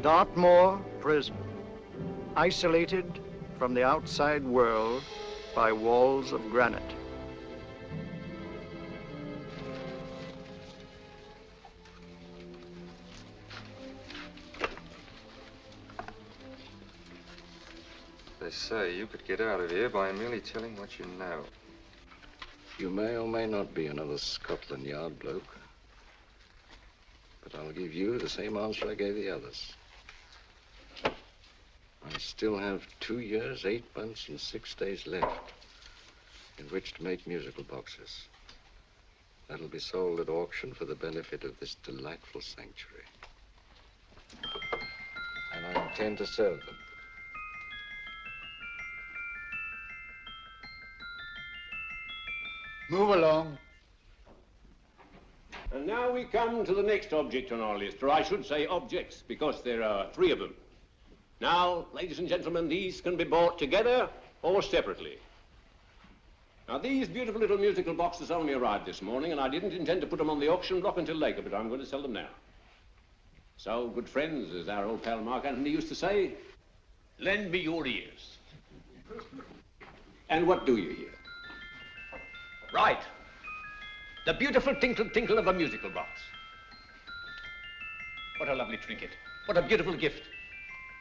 Dartmoor Prison, isolated from the outside world by walls of granite. They say you could get out of here by merely telling what you know. You may or may not be another Scotland Yard bloke. But I'll give you the same answer I gave the others. I still have 2 years, 8 months, and 6 days left in which to make musical boxes. That'll be sold at auction for the benefit of this delightful sanctuary. And I intend to serve them. Move along. And now we come to the next object on our list, or I should say objects, because there are 3 of them. Now, ladies and gentlemen, these can be bought together or separately. Now, these beautiful little musical boxes only arrived this morning, and I didn't intend to put them on the auction block until later, but I'm going to sell them now. So, good friends, as our old pal Mark Antony used to say, lend me your ears. And what do you hear? Right. The beautiful tinkle tinkle of a musical box. What a lovely trinket. What a beautiful gift.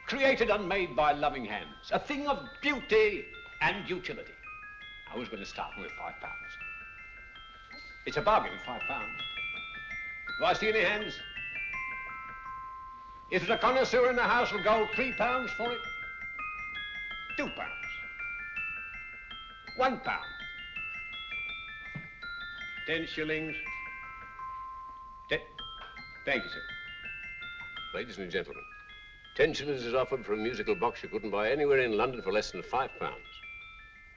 Created and made by loving hands. A thing of beauty and utility. I was going to start with £5. It's a bargain, £5. Do I see any hands? If there's a connoisseur in the house, will go £3 for it. £2. £1. 10 shillings. Thank you, sir. Ladies and gentlemen, 10 shillings is offered for a musical box you couldn't buy anywhere in London for less than £5.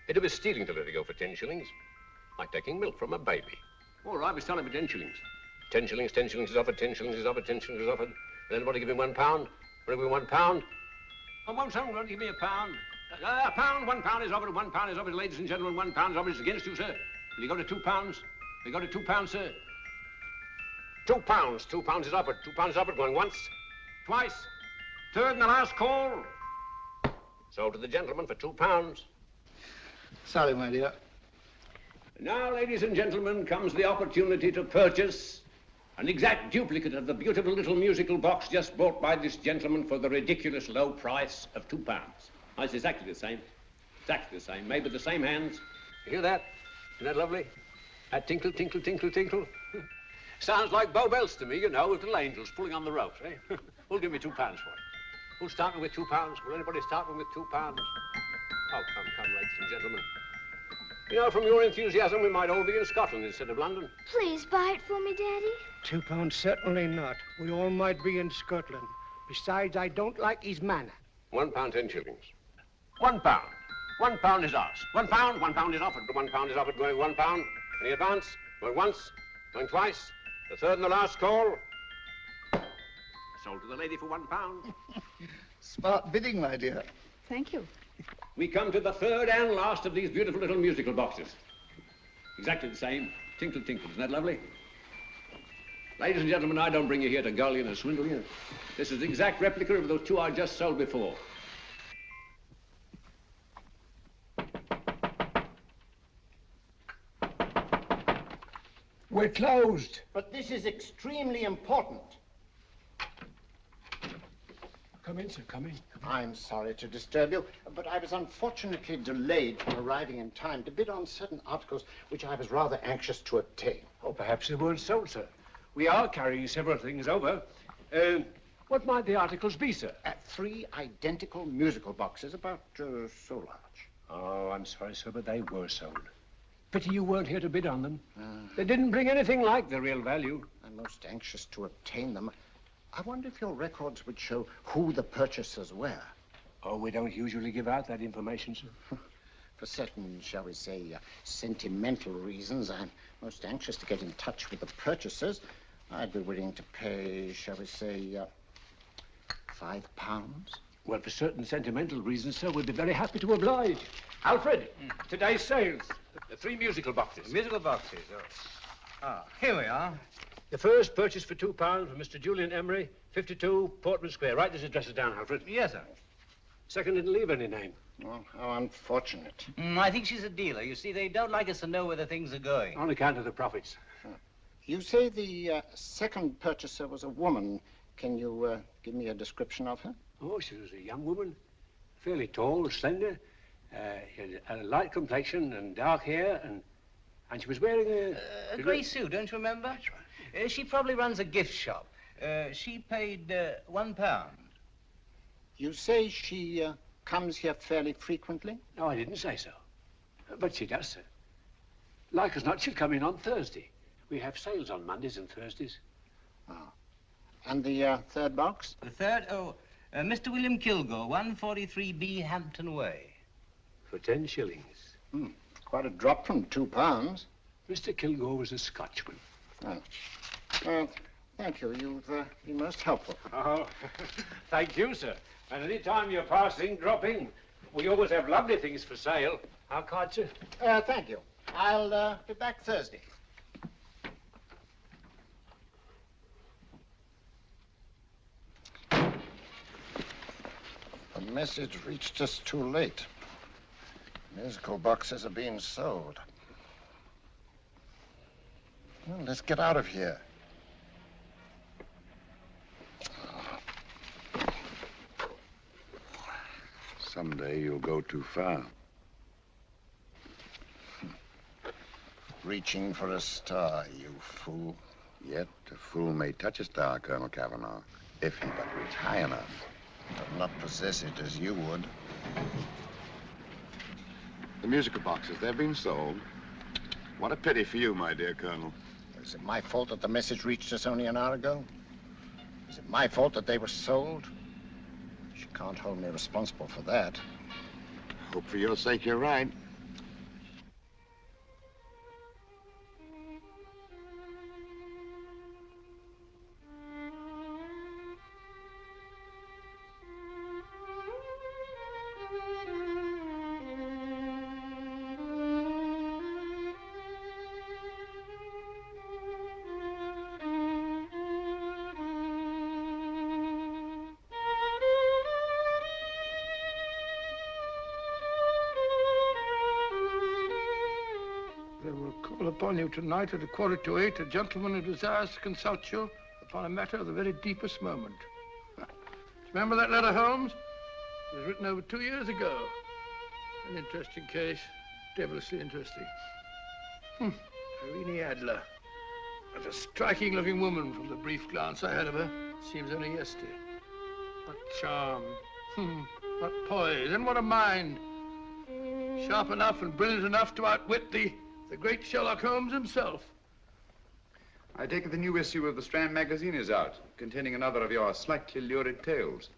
It'd be stealing to let it go for 10 shillings. Like taking milk from a baby. All right, we're selling for 10 shillings. 10 shillings, 10 shillings is offered, 10 shillings is offered, 10 shillings is offered. And anybody give me £1? Want to give me £1? Oh, won't someone give me £1? A pound, £1 is offered, £1 is offered, ladies and gentlemen, £1 is offered. It's against you, sir. Will you go to £2? We go to £2, sir. £2. £2 is offered. £2 is offered. Going once, twice, third and the last call. Sold to the gentleman for £2. Sorry, my dear. Now, ladies and gentlemen, comes the opportunity to purchase an exact duplicate of the beautiful little musical box just bought by this gentleman for the ridiculous low price of £2. Oh, it's exactly the same. Exactly the same. Made with the same hands. You hear that? Isn't that lovely? That tinkle, tinkle, tinkle, tinkle. Sounds like Bow Bells to me, you know, with little angels pulling on the ropes, eh? Who'll give me £2 for it? Who's starting with £2? Will anybody start with £2? Oh, come, ladies and gentlemen. You know, from your enthusiasm, we might all be in Scotland instead of London. Please buy it for me, Daddy. £2, certainly not. We all might be in Scotland. Besides, I don't like his manner. £1, 10 shillings. £1. £1 is ours. £1 is offered. £1 is offered. Going £1. Any advance? Going once, going twice, the third and the last call. Sold to the lady for £1. Smart bidding, my dear. Thank you. We come to the third and last of these beautiful little musical boxes. Exactly the same. Tinkle, tinkle. Isn't that lovely? Ladies and gentlemen, I don't bring you here to gull you and swindle you. This is the exact replica of those 2 I just sold before. We're closed. But this is extremely important. Come in, sir, come in. I'm sorry to disturb you, but I was unfortunately delayed from arriving in time to bid on certain articles which I was rather anxious to obtain. Oh, perhaps they weren't sold, sir. We are carrying several things over. What might the articles be, sir? 3 identical musical boxes, about so large. Oh, I'm sorry, sir, but they were sold. Pity you weren't here to bid on them. They didn't bring anything like the real value. I'm most anxious to obtain them. I wonder if your records would show who the purchasers were. Oh, we don't usually give out that information, sir. For certain, shall we say, sentimental reasons, I'm most anxious to get in touch with the purchasers. I'd be willing to pay, shall we say, £5. Well, for certain sentimental reasons, sir, we'd be very happy to oblige. Alfred, today's sales. The 3 musical boxes. Musical boxes, oh. Ah, here we are. The first purchase for £2 from Mr. Julian Emery, 52 Portman Square. Write these addresses down, Alfred. Yes, sir. Second didn't leave any name. Oh, how unfortunate. I think she's a dealer. You see, they don't like us to know where the things are going. On account of the profits. You say the second purchaser was a woman. Can you give me a description of her? Oh, she was a young woman, fairly tall, slender. She had a light complexion and dark hair, and she was wearing A grey suit, don't you remember? That's right. She probably runs a gift shop. She paid £1. You say she comes here fairly frequently? No, I didn't say so. But she does, sir. Like as not, she'll come in on Thursday. We have sales on Mondays and Thursdays. Oh. And the third box? The third? Oh, Mr. William Kilgore, 143B Hampton Way. For 10 shillings. Quite a drop from £2. Mr. Kilgore was a Scotchman. Oh. Thank you. You've been most helpful. Oh, thank you, sir. And any time you're passing, drop in. We always have lovely things for sale. Our card, sir? Thank you. I'll be back Thursday. The message reached us too late. Musical boxes are being sold. Well, let's get out of here. Someday you'll go too far. Reaching for a star, you fool. Yet a fool may touch a star, Colonel Cavanaugh, if he but reach high enough. But not possess it as you would. The musical boxes, they've been sold. What a pity for you, my dear Colonel. Is it my fault that the message reached us only an hour ago? Is it my fault that they were sold? You can't hold me responsible for that. Hope for your sake you're right. Upon you tonight at 7:45, a gentleman who desires to consult you upon a matter of the very deepest moment. Remember that letter, Holmes? It was written over 2 years ago. An interesting case, devilishly interesting. Irene Adler. What a striking-looking woman from the brief glance I had of her. Seems only yesterday. What charm. What poise, and what a mind. Sharp enough and brilliant enough to outwit the great Sherlock Holmes himself. I take it the new issue of the Strand magazine is out, containing another of your slightly lurid tales.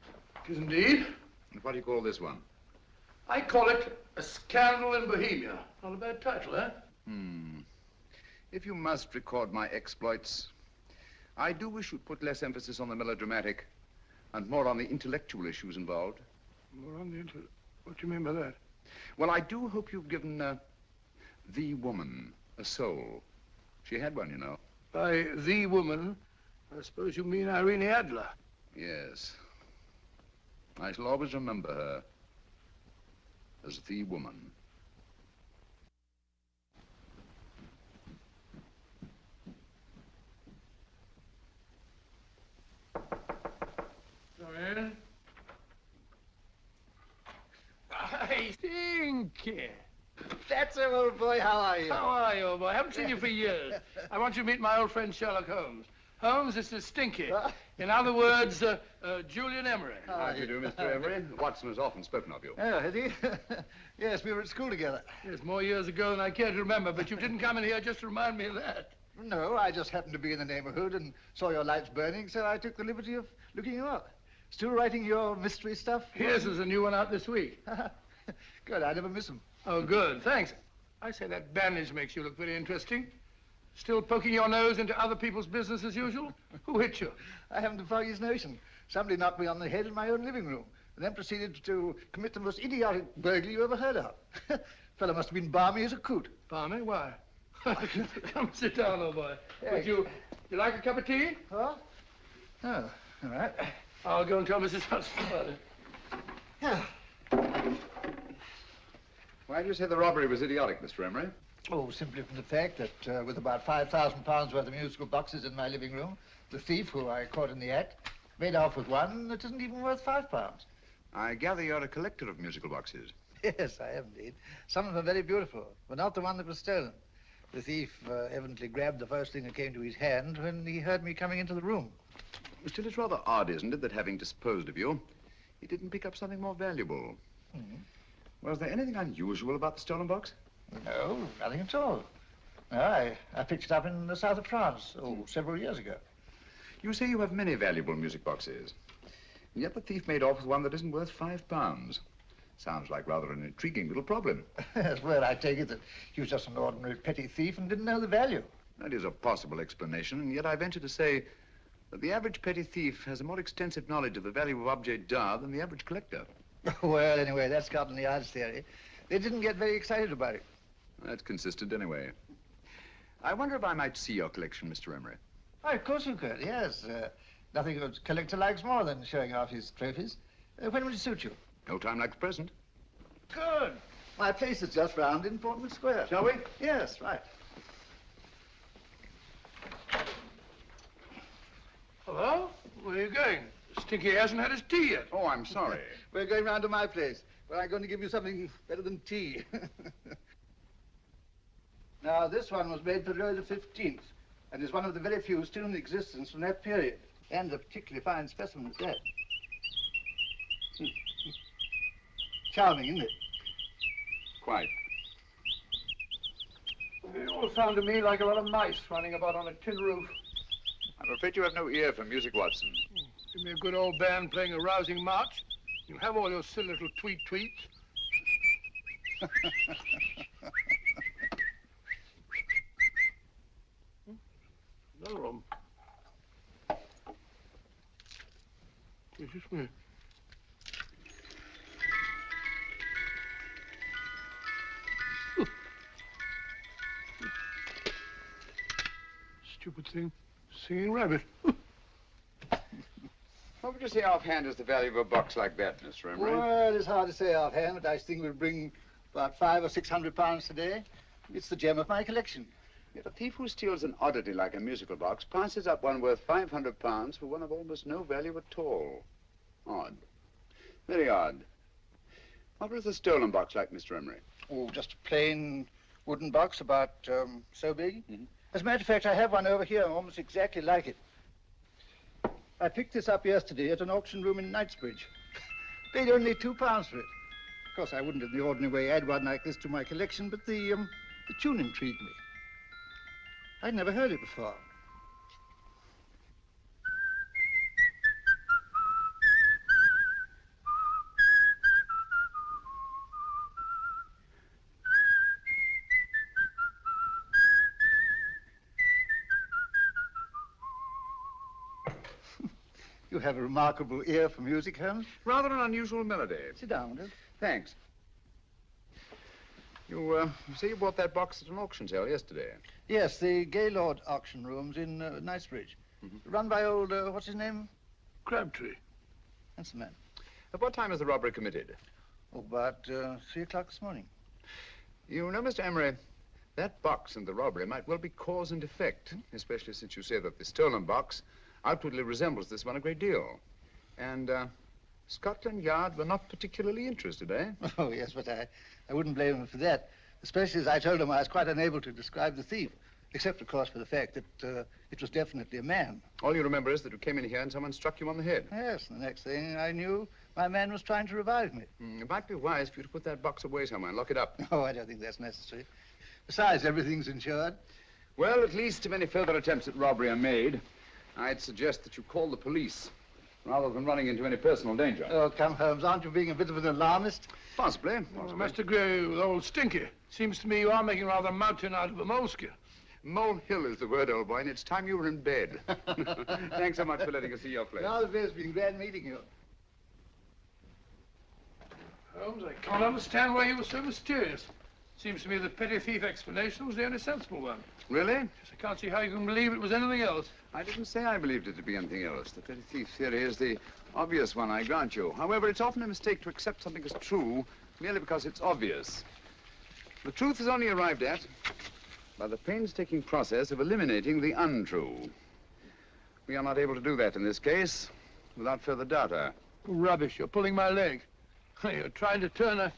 It is indeed. And what do you call this one? I call it A Scandal in Bohemia. Not a bad title, eh? If you must record my exploits, I do wish you'd put less emphasis on the melodramatic and more on the intellectual issues involved. More on the what do you mean by that? Well, I do hope you've given the woman a soul. She had one, you know. By the woman, I suppose you mean Irene Adler. Yes. I shall always remember her as the woman. Come in. I think. That's him, old boy. How are you? How are you, old boy? I haven't seen you for years. I want you to meet my old friend Sherlock Holmes. Holmes, this is Stinky. In other words, Julian Emery. How do you do, Mr. Emery? Watson has often spoken of you. Oh, has he? Yes, we were at school together. Yes, more years ago than I care to remember, but you didn't come in here just to remind me of that. No, I just happened to be in the neighborhood and saw your lights burning, so I took the liberty of looking you up. Still writing your mystery stuff? Yes, there's a new one out this week. Good, I never miss them. Oh, good, thanks. I say that bandage makes you look very interesting. Still poking your nose into other people's business as usual? Who hit you? I haven't the foggiest notion. Somebody knocked me on the head in my own living room, and then proceeded to commit the most idiotic burglary you ever heard of. Fellow must have been balmy as a coot. Balmy? Why? Come sit down, old boy. Would you like a cup of tea? Huh? Oh, all right. I'll go and tell Mrs. Hudson about it. Yeah. Why do you say the robbery was idiotic, Mr. Emery? Oh, simply from the fact that with about £5,000 worth of musical boxes in my living room, the thief, who I caught in the act, made off with one that isn't even worth £5. I gather you're a collector of musical boxes. Yes, I am indeed. Some of them are very beautiful, but not the one that was stolen. The thief evidently grabbed the first thing that came to his hand when he heard me coming into the room. Still, it's rather odd, isn't it, that having disposed of you, he didn't pick up something more valuable. Mm-hmm. Was there anything unusual about the stolen box? No, nothing at all. No, I picked it up in the south of France, several years ago. You say you have many valuable music boxes, and yet the thief made off with one that isn't worth £5. Sounds like rather an intriguing little problem. Yes, well, I take it that he was just an ordinary petty thief and didn't know the value. That is a possible explanation, and yet I venture to say that the average petty thief has a more extensive knowledge of the value of objets d'art than the average collector. Well, anyway, that's Scotland Yard's theory. They didn't get very excited about it. That's consistent anyway. I wonder if I might see your collection, Mr. Emery. Oh, of course you could, yes. Nothing a collector likes more than showing off his trophies. When will it suit you? No time like the present. Good. My place is just round in Portman Square. Shall we? Yes, right. Hello? Where are you going? Stinky hasn't had his tea yet. Oh, I'm sorry. We're going round to my place, where I'm going to give you something better than tea. Now, this one was made for Louis XV, and is one of the very few still in existence from that period. And a particularly fine specimen at that. Charming, isn't it? Quite. It all sounded to me like a lot of mice running about on a tin roof. I'm afraid you have no ear for music, Watson. Give me a good old band playing a rousing march. You have all your silly little tweets. Another one. Excuse me. Stupid thing. Singing rabbit. What would you say offhand is the value of a box like that, Mr. Emery? Well, it's hard to say offhand, but I think we'll bring about £500 or £600 today. It's the gem of my collection. Yet a thief who steals an oddity like a musical box passes up one worth £500 for one of almost no value at all. Odd. Very odd. What was the stolen box like, Mr. Emery? Oh, just a plain wooden box about so big. Mm-hmm. As a matter of fact, I have one over here almost exactly like it. I picked this up yesterday at an auction room in Knightsbridge. Paid only £2 for it. Of course, I wouldn't in the ordinary way add one like this to my collection, but the tune intrigued me. I'd never heard it before. You have a remarkable ear for music, Holmes. Rather an unusual melody. Sit down, will you? Thanks. You say you bought that box at an auction sale yesterday? Yes, the Gaylord auction rooms in Knightsbridge. Mm-hmm. Run by old, what's his name? Crabtree. That's the man. At what time was the robbery committed? Oh, about 3 o'clock this morning. You know, Mr. Emery, that box and the robbery might well be cause and effect, especially since you say that the stolen box outwardly resembles this one a great deal. And Scotland Yard were not particularly interested, eh? Oh, yes, but I wouldn't blame him for that, especially as I told him I was quite unable to describe the thief, except, of course, for the fact that it was definitely a man. All you remember is that you came in here and someone struck you on the head. Yes, and the next thing I knew, my man was trying to revive me. It might be wise for you to put that box away somewhere and lock it up. Oh, I don't think that's necessary. Besides, everything's insured. Well, at least if any further attempts at robbery are made, I'd suggest that you call the police, rather than running into any personal danger. Oh, come, Holmes, aren't you being a bit of an alarmist? Possibly. Well, Mr. Gray, with old Stinky, seems to me you are making rather a mountain out of a moleskin. Molehill is the word, old boy, and it's time you were in bed. Thanks so much for letting us see your place. Well, it's been glad meeting you. Holmes, I can't understand why you were so mysterious. Seems to me the petty thief explanation was the only sensible one. Really? Yes, I can't see how you can believe it was anything else. I didn't say I believed it to be anything else. The petty thief theory is the obvious one, I grant you. However, it's often a mistake to accept something as true merely because it's obvious. The truth is only arrived at by the painstaking process of eliminating the untrue. We are not able to do that in this case without further data. Rubbish, you're pulling my leg. You're trying to turn a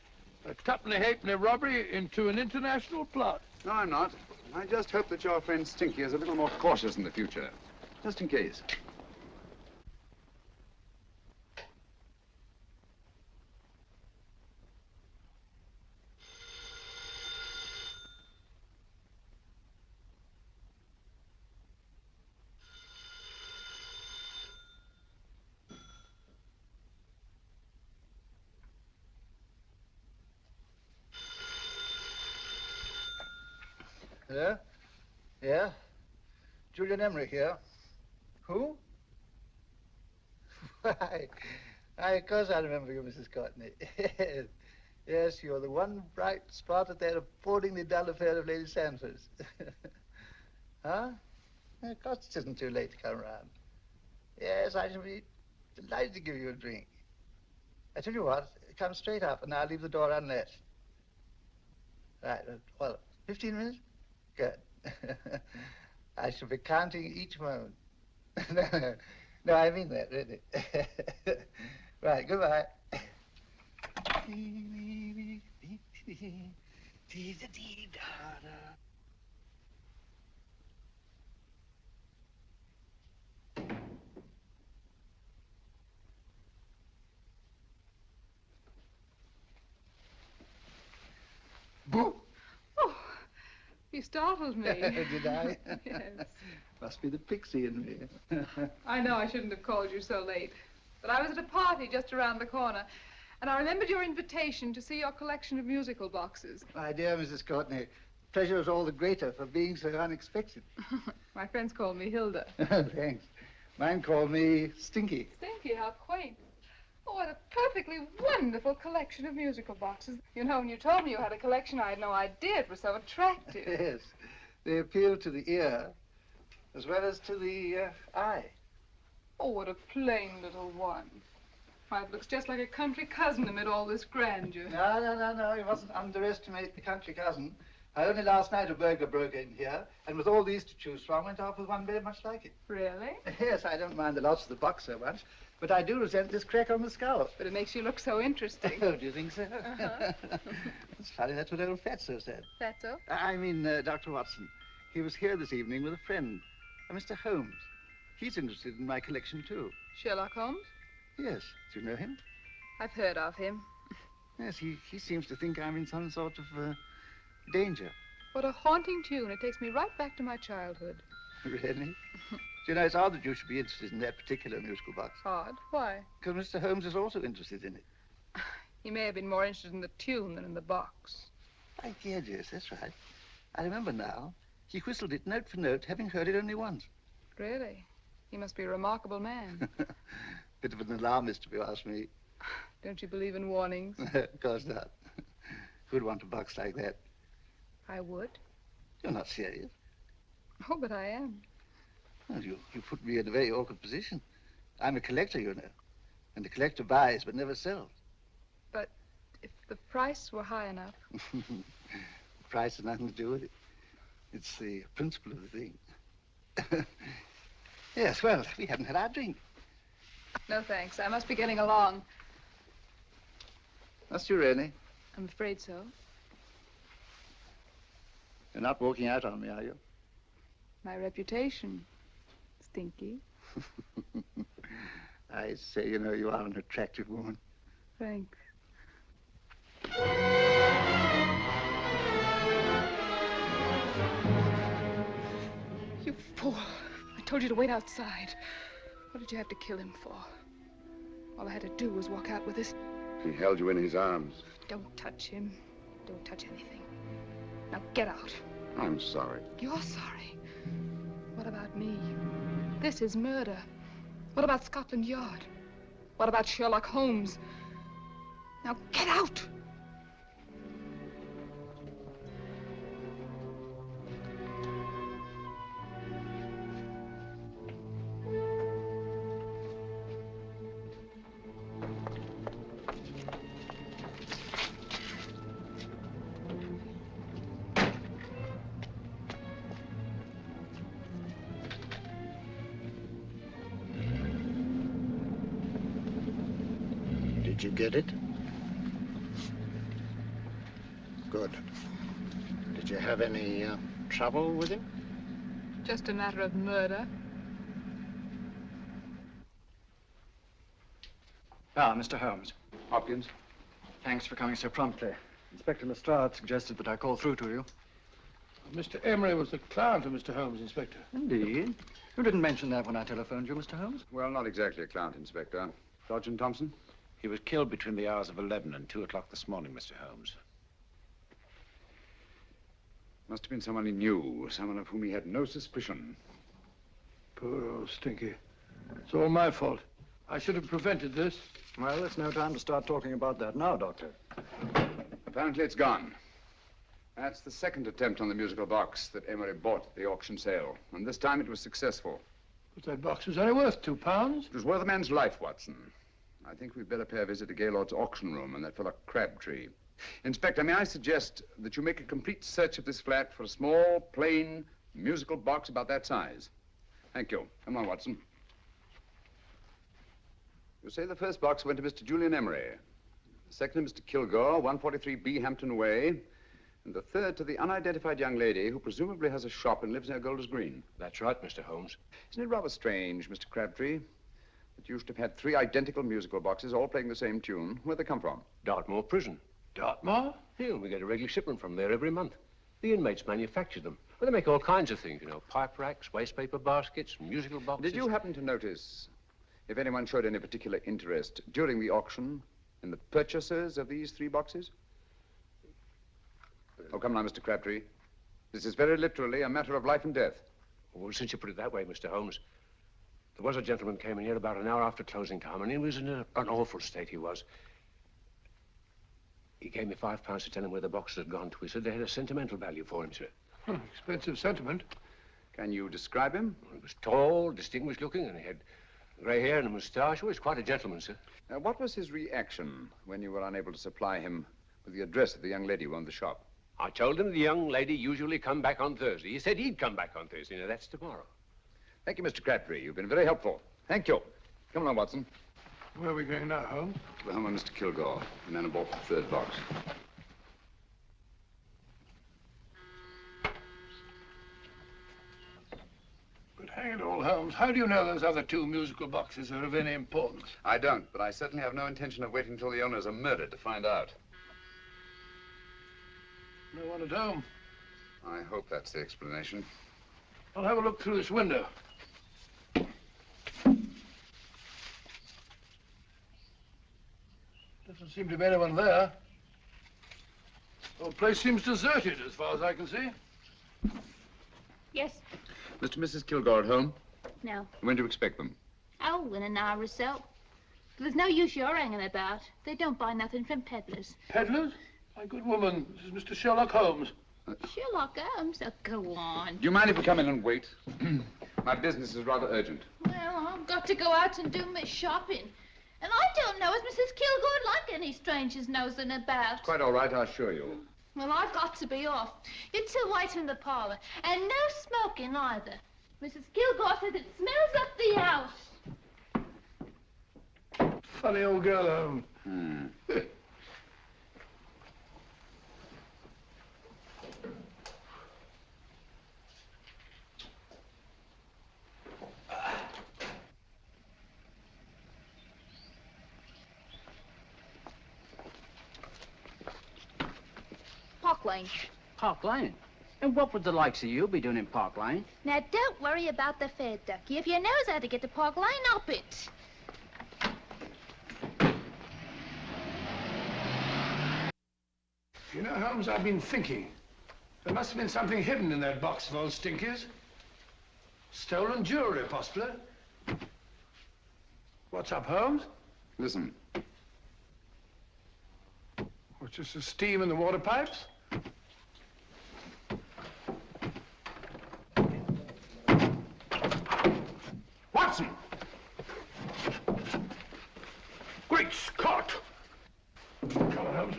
tuppenny halfpenny robbery into an international plot. No, I'm not. I just hope that your friend Stinky is a little more cautious in the future, just in case. Hello? Yeah? Julian Emery here. Who? Why, of course I remember you, Mrs. Courtney. Yes, you're the one bright spot at that appallingly dull affair of Lady Sanford's. Huh? Of course it isn't too late to come round. Yes, I shall be delighted to give you a drink. I tell you what, come straight up and I'll leave the door unlatched. Right, well, 15 minutes? Good. I shall be counting each moment. No, I mean that, really. Right, goodbye. Boo! Oh, you startled me. Did I? Yes. Must be the pixie in me. I know I shouldn't have called you so late, but I was at a party just around the corner, and I remembered your invitation to see your collection of musical boxes. My dear Mrs. Courtney, pleasure is all the greater for being so unexpected. My friends call me Hilda. Thanks. Mine call me Stinky. Stinky, how quaint. Oh, what a perfectly wonderful collection of musical boxes. You know, when you told me you had a collection, I had no idea it was so attractive. Yes. They appeal to the ear as well as to the eye. Oh, what a plain little one. Why, it looks just like a country cousin amid all this grandeur. No. You mustn't underestimate the country cousin. Only last night a burglar broke in here, and with all these to choose from, went off with one very much like it. Really? Yes, I don't mind the loss of the box so much, but I do resent this crack on the skull. But it makes you look so interesting. Oh, do you think so? Uh-huh. It's funny, that's what old Fatso said. Fatso? I mean, Dr. Watson. He was here this evening with a friend, a Mr. Holmes. He's interested in my collection, too. Sherlock Holmes? Yes. Do you know him? I've heard of him. Yes, he seems to think I'm in some sort of danger. What a haunting tune. It takes me right back to my childhood. Really? Do you know, it's odd that you should be interested in that particular musical box. Odd? Why? Because Mr. Holmes is also interested in it. He may have been more interested in the tune than in the box. My dear, yes, that's right. I remember now. He whistled it note for note, having heard it only once. Really? He must be a remarkable man. Bit of an alarmist, if you ask me. Don't you believe in warnings? Of course not. Who'd want a box like that? I would. You're not serious. Oh, but I am. Well, you put me in a very awkward position. I'm a collector, you know. And the collector buys but never sells. But if the price were high enough... The price has nothing to do with it. It's the principle of the thing. Yes, well, we haven't had our drink. No, thanks. I must be getting along. Must you really? I'm afraid so. You're not walking out on me, are you? My reputation. Stinky. I say, you know, you are an attractive woman. Thanks. You fool. I told you to wait outside. What did you have to kill him for? All I had to do was walk out with this. He held you in his arms. Don't touch him. Don't touch anything. Now get out. I'm sorry. You're sorry. What about me? This is murder. What about Scotland Yard? What about Sherlock Holmes? Now get out! Did you get it? Good. Did you have any trouble with him? Just a matter of murder. Ah, Mr. Holmes. Hopkins. Thanks for coming so promptly. Inspector Lestrade suggested that I call through to you. Mr. Emery was the client of Mr. Holmes, Inspector. Indeed. You didn't mention that when I telephoned you, Mr. Holmes. Well, not exactly a client, Inspector. Sergeant Thompson? He was killed between the hours of 11 and 2 o'clock this morning, Mr. Holmes. Must have been someone he knew, someone of whom he had no suspicion. Poor old Stinky. It's all my fault. I should have prevented this. Well, it's no time to start talking about that now, Doctor. Apparently it's gone. That's the second attempt on the musical box that Emery bought at the auction sale. And this time it was successful. But that box was only worth £2. It was worth a man's life, Watson. I think we'd better pay a visit to Gaylord's auction room and that fellow Crabtree. Inspector, may I suggest that you make a complete search of this flat for a small, plain, musical box about that size. Thank you. Come on, Watson. You say the first box went to Mr. Julian Emery. The second to Mr. Kilgore, 143B Hampton Way. And the third to the unidentified young lady who presumably has a shop and lives near Golders Green. That's right, Mr. Holmes. Isn't it rather strange, Mr. Crabtree, that you should have had 3 identical musical boxes all playing the same tune? Where'd they come from? Dartmoor Prison. Dartmoor? Yeah, we get a regular shipment from there every month. The inmates manufacture them. Well, they make all kinds of things, you know, pipe racks, waste paper baskets, musical boxes. Did you happen to notice if anyone showed any particular interest during the auction in the purchasers of these 3 boxes? Oh, come now, Mr. Crabtree. This is very literally a matter of life and death. Well, since you put it that way, Mr. Holmes, there was a gentleman came in here about an hour after closing time, and he was in an awful state, he was. He gave me £5 to tell him where the boxes had gone to. He said they had a sentimental value for him, sir. Expensive sentiment. Can you describe him? He was tall, distinguished looking, and he had grey hair and a moustache. He was quite a gentleman, sir. What was his reaction when you were unable to supply him with the address of the young lady who owned the shop? I told him the young lady usually come back on Thursday. He said he'd come back on Thursday. Now, that's tomorrow. Thank you, Mr. Crabtree. You've been very helpful. Thank you. Come along, Watson. Where are we going now, Holmes? To the home of Mr. Kilgore, the man who bought the 3rd box. But hang it all, Holmes, how do you know those other 2 musical boxes are of any importance? I don't, but I certainly have no intention of waiting until the owners are murdered to find out. No one at home. I hope that's the explanation. I'll have a look through this window. Doesn't seem to be anyone there. The whole place seems deserted as far as I can see. Yes. Mr. and Mrs. Kilgore at home? No. When do you expect them? Oh, in an hour or so. There's no use you're hanging about. They don't buy nothing from peddlers. Peddlers? My good woman, this is Mr. Sherlock Holmes. Sherlock Holmes? Oh, go on. Do you mind if we come in and wait? My business is rather urgent. Well, I've got to go out and do my shopping. And I don't know as Mrs. Kilgore like any strangers nosing about. Quite all right, I assure you. Well, I've got to be off. You 2 wait in the parlor. And no smoking either. Mrs. Kilgore says it smells up the house. Funny old girl, Holmes. Park Lane. Park Lane? And what would the likes of you be doing in Park Lane? Now, don't worry about the fare, Ducky. If you knows how to get to Park Lane, up it. You know, Holmes, I've been thinking. There must have been something hidden in that box of old Stinky's. Stolen jewelry, possibly. What's up, Holmes? Listen. What's just the steam in the water pipes? Watson! Great Scott! Come on, Holmes.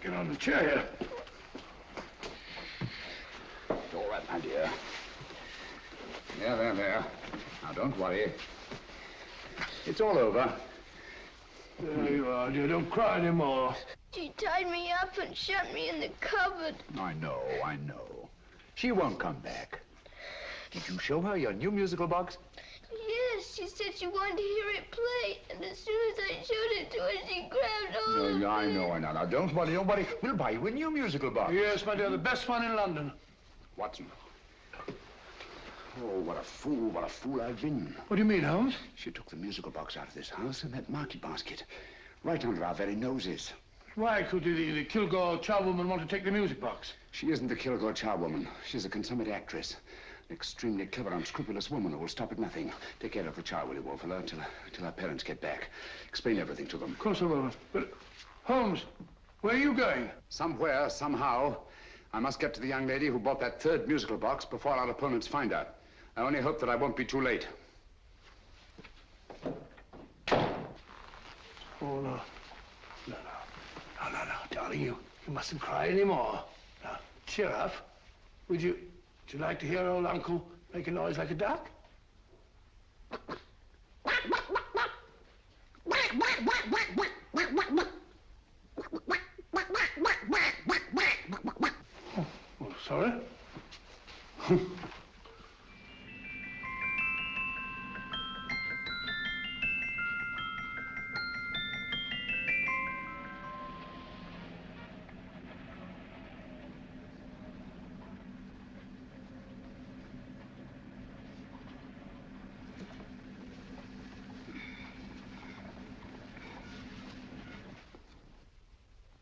Get on the chair here. It's all right, my dear. There. Now, don't worry. It's all over. There you are, dear. Don't cry anymore. She tied me up and shut me in the cupboard. I know. She won't come back. Did you show her your new musical box? Yes, she said she wanted to hear it play, and as soon as I showed it to her, she grabbed hold of No, I me. know. Now, don't worry. We'll buy you a new musical box. Yes, my dear, the best one in London. Watson. Oh, what a fool I've been. What do you mean, Holmes? She took the musical box out of this house in that market basket, right under our very noses. Why could the Kilgore charwoman want to take the music box? She isn't the Kilgore charwoman. She's a consummate actress. An extremely clever, unscrupulous woman who will stop at nothing. Take care of the child, will you, Wolfella, till our parents get back. Explain everything to them. Of course I will. But, Holmes, where are you going? Somewhere, somehow, I must get to the young lady who bought that third musical box before our opponents find her. I only hope that I won't be too late. Oh, no. No, darling, you mustn't cry anymore. Now, cheer up. Would you like to hear old Uncle make a noise like a duck? Oh, sorry.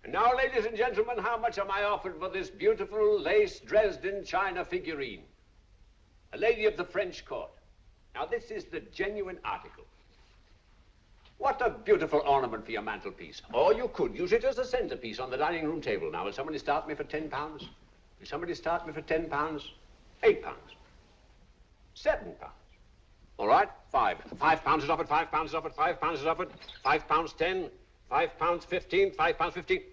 And now, ladies and gentlemen, how much am I offered for this beautiful lace Dresden china figurine? A lady of the French court. Now, this is the genuine article. What a beautiful ornament for your mantelpiece. Or you could use it as a centerpiece on the dining room table. Now, will somebody start me for £10? Will somebody start me for £10? £8? £7? All right, £5 is offered, £5 is offered, £5 is offered, £5.10, £5.15, £5.15.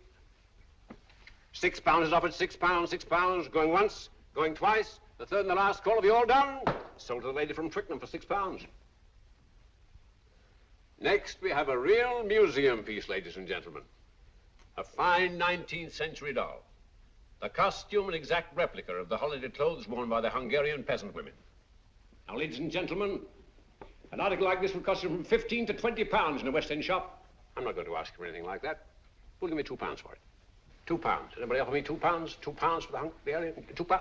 £6 is offered, £6, going once, going twice. The third and the last call. Have you all done? Sold to the lady from Twickenham for £6. Next, we have a real museum piece, ladies and gentlemen. A fine 19th century doll. The costume an exact replica of the holiday clothes worn by the Hungarian peasant women. Now, ladies and gentlemen, an article like this would cost you from £15 to £20 in a West End shop. I'm not going to ask you for anything like that. Who'll give me £2 for it? £2. Anybody offer me £2? £2 for the Hungarian? £2?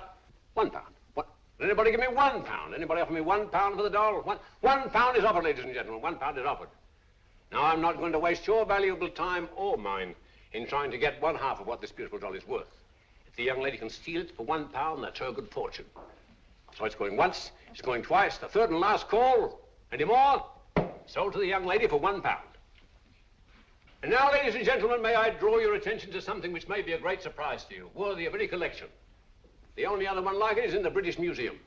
£1. What? Anybody give me £1? Anybody offer me £1 for the doll? £1 is offered, ladies and gentlemen. £1 is offered. Now, I'm not going to waste your valuable time or mine in trying to get one half of what this beautiful doll is worth. If the young lady can steal it for £1, that's her good fortune. So it's going once, it's going twice, the third and last call. Any more? Sold to the young lady for £1. And now, ladies and gentlemen, may I draw your attention to something which may be a great surprise to you, worthy of any collection. The only other one like it is in the British Museum.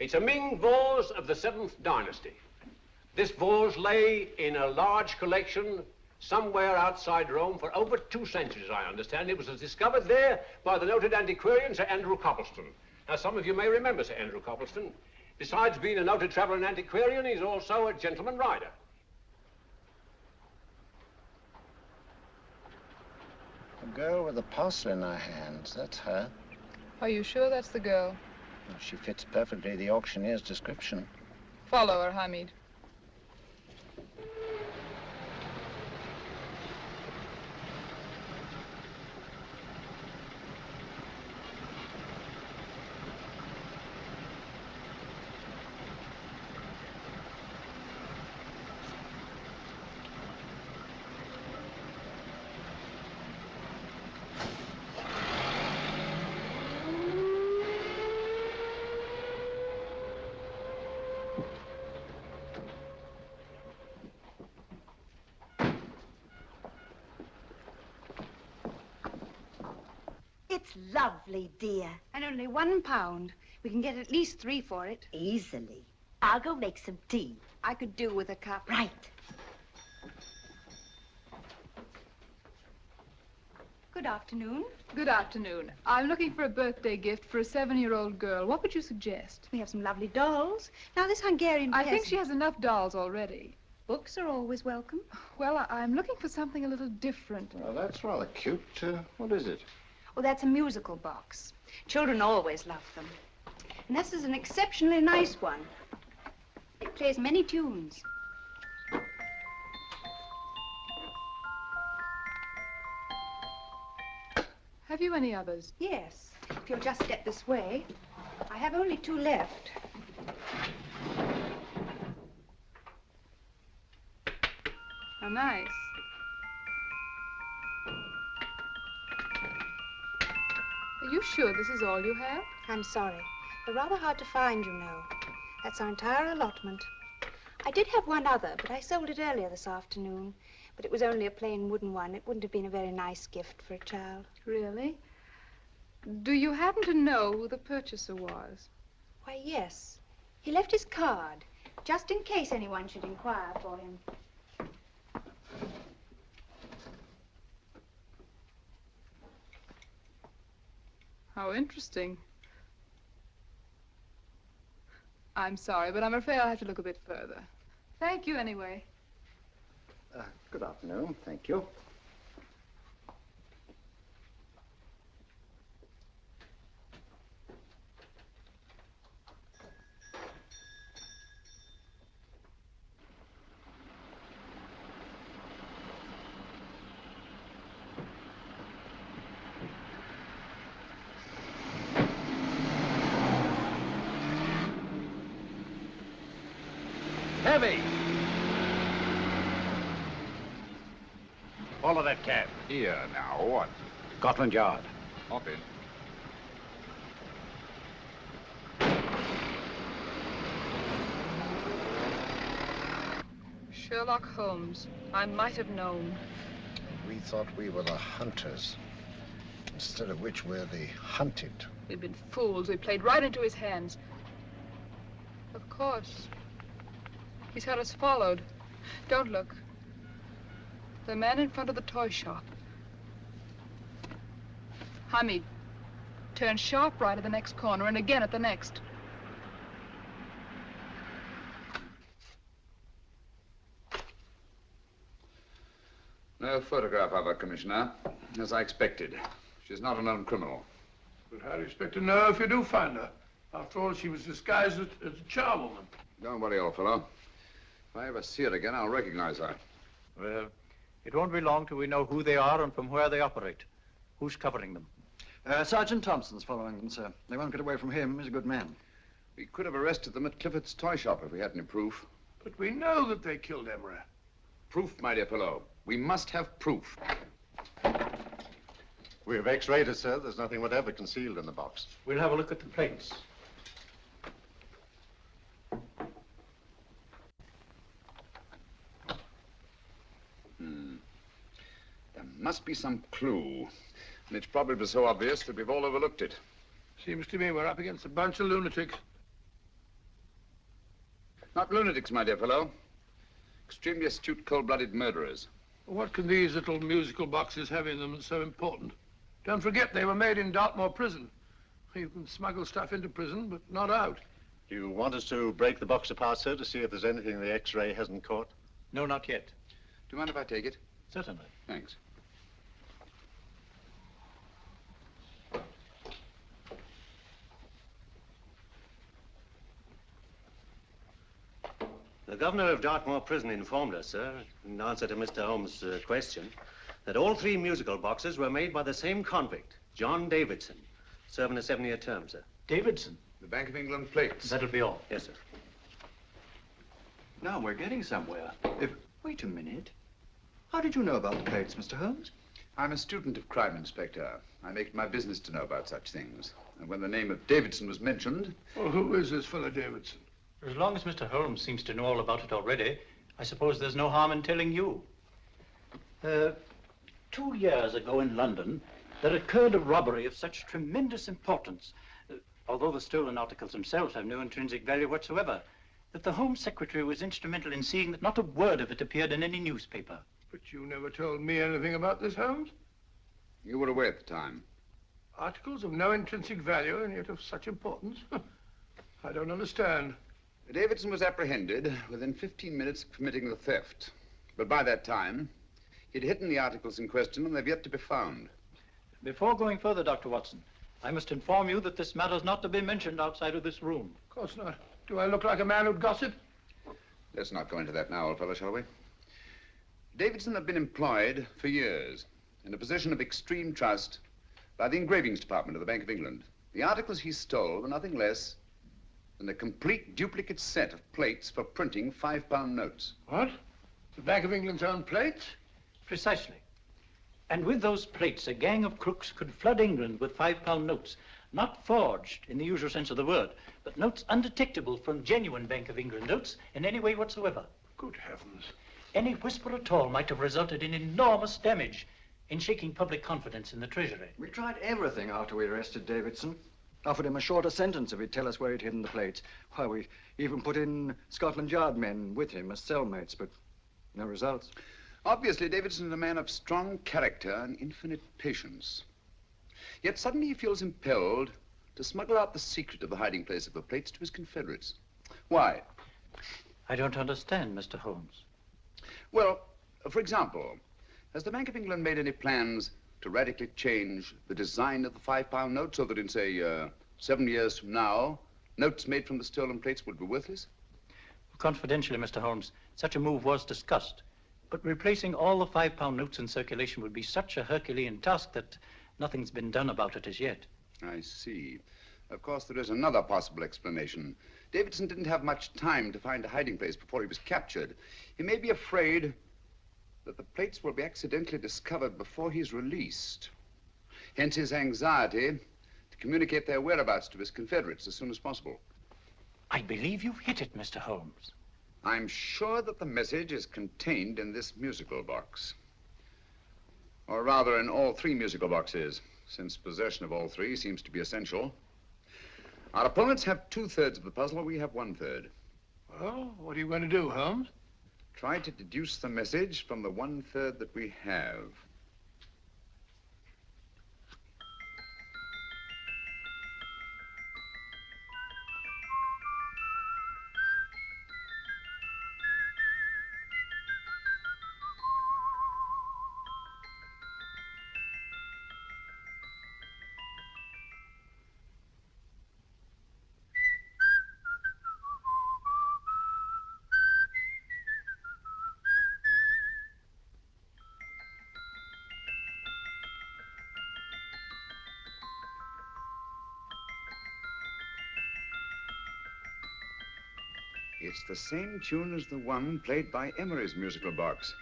It's a Ming vase of the 7th dynasty. This vase lay in a large collection somewhere outside Rome for over 2 centuries, I understand. It was discovered there by the noted antiquarian, Sir Andrew Coppleston. Now, some of you may remember Sir Andrew Coppleston. Besides being a noted traveler and antiquarian, he's also a gentleman rider. The girl with the parcel in her hands, that's her. Are you sure that's the girl? Well, she fits perfectly the auctioneer's description. Follow her, Hamid. It's lovely, dear. And only £1. We can get at least 3 for it. Easily. I'll go make some tea. I could do with a cup. Right. Good afternoon. Good afternoon. I'm looking for a birthday gift for a 7-year-old girl. What would you suggest? We have some lovely dolls. Now, this Hungarian I think peasant- she has enough dolls already. Books are always welcome. Well, I'm looking for something a little different. Well, that's rather cute. What is it? Oh, that's a musical box. Children always love them. And this is an exceptionally nice one. It plays many tunes. Have you any others? Yes, if you'll just step this way. I have only 2 left. How nice. Are you sure this is all you have? I'm sorry. They're rather hard to find, you know. That's our entire allotment. I did have one other, but I sold it earlier this afternoon. But it was only a plain wooden one. It wouldn't have been a very nice gift for a child. Really? Do you happen to know who the purchaser was? Why, yes. He left his card, just in case anyone should inquire for him. How interesting. I'm sorry, but I'm afraid I'll have to look a bit further. Thank you anyway. Good afternoon. Thank you. Heavy! Follow that cab. Here now, what? Scotland Yard. Hop in. Sherlock Holmes. I might have known. We thought we were the hunters, instead of which we're the hunted. We've been fools. We played right into his hands. Of course. He's had us followed. Don't look. The man in front of the toy shop. Hamid, turn sharp right at the next corner and again at the next. No photograph of her, Commissioner, as I expected. She's not a known criminal. But how do you expect to know if you do find her? After all, she was disguised as a charwoman. Don't worry, old fellow. If I ever see her again, I'll recognize her. Well, it won't be long till we know who they are and from where they operate. Who's covering them? Sergeant Thompson's following them, sir. They won't get away from him. He's a good man. We could have arrested them at Clifford's toy shop if we had any proof. But we know that they killed Emery. Proof, my dear fellow. We must have proof. We have x-rayed it, sir. There's nothing whatever concealed in the box. We'll have a look at the plates. There must be some clue. And it's probably so obvious that we've all overlooked it. Seems to me we're up against a bunch of lunatics. Not lunatics, my dear fellow. Extremely astute, cold-blooded murderers. What can these little musical boxes have in them that's so important? Don't forget, they were made in Dartmoor prison. You can smuggle stuff into prison, but not out. Do you want us to break the box apart, sir, to see if there's anything the x-ray hasn't caught? No, not yet. Do you mind if I take it? Certainly. Thanks. The governor of Dartmoor Prison informed us, sir, in answer to Mr. Holmes' question, that all 3 musical boxes were made by the same convict, John Davidson, serving a 7-year term, sir. Davidson? The Bank of England plates. That'll be all. Yes, sir. Now we're getting somewhere. Wait a minute. How did you know about the plates, Mr. Holmes? I'm a student of crime, Inspector. I make it my business to know about such things. And when the name of Davidson was mentioned... Well, who is this fellow Davidson? As long as Mr. Holmes seems to know all about it already, I suppose there's no harm in telling you. 2 years ago in London, there occurred a robbery of such tremendous importance, although the stolen articles themselves have no intrinsic value whatsoever, that the Home Secretary was instrumental in seeing that not a word of it appeared in any newspaper. But you never told me anything about this, Holmes. You were away at the time. Articles of no intrinsic value and yet of such importance? I don't understand. Davidson was apprehended within 15 minutes of committing the theft. But by that time, he'd hidden the articles in question and they've yet to be found. Before going further, Dr. Watson, I must inform you that this matter's not to be mentioned outside of this room. Of course not. Do I look like a man who'd gossip? Let's not go into that now, old fellow, shall we? Davidson had been employed for years in a position of extreme trust by the engravings department of the Bank of England. The articles he stole were nothing less than a complete duplicate set of plates for printing £5 notes. What? The Bank of England's own plates? Precisely. And with those plates, a gang of crooks could flood England with £5 notes, not forged in the usual sense of the word, but notes undetectable from genuine Bank of England notes in any way whatsoever. Good heavens. Any whisper at all might have resulted in enormous damage in shaking public confidence in the Treasury. We tried everything after we arrested Davidson. Offered him a shorter sentence if he'd tell us where he'd hidden the plates. Why, we even put in Scotland Yard men with him as cellmates, but no results. Obviously, Davidson is a man of strong character and infinite patience. Yet suddenly he feels impelled to smuggle out the secret of the hiding place of the plates to his confederates. Why? I don't understand, Mr. Holmes. Well, for example, has the Bank of England made any plans to radically change the design of the £5 note so that in, say, 7 years from now, notes made from the stolen plates would be worthless? Confidentially, Mr. Holmes, such a move was discussed. But replacing all the £5 notes in circulation would be such a Herculean task that nothing's been done about it as yet. I see. Of course, there is another possible explanation. Davidson didn't have much time to find a hiding place before he was captured. He may be afraid that the plates will be accidentally discovered before he's released. Hence his anxiety to communicate their whereabouts to his confederates as soon as possible. I believe you've hit it, Mr. Holmes. I'm sure that the message is contained in this musical box. Or rather, in all 3 musical boxes, since possession of all 3 seems to be essential. Our opponents have 2/3 of the puzzle, we have 1/3. Well, what are you going to do, Holmes? Try to deduce the message from the 1/3 that we have. It's the same tune as the one played by Emery's musical box.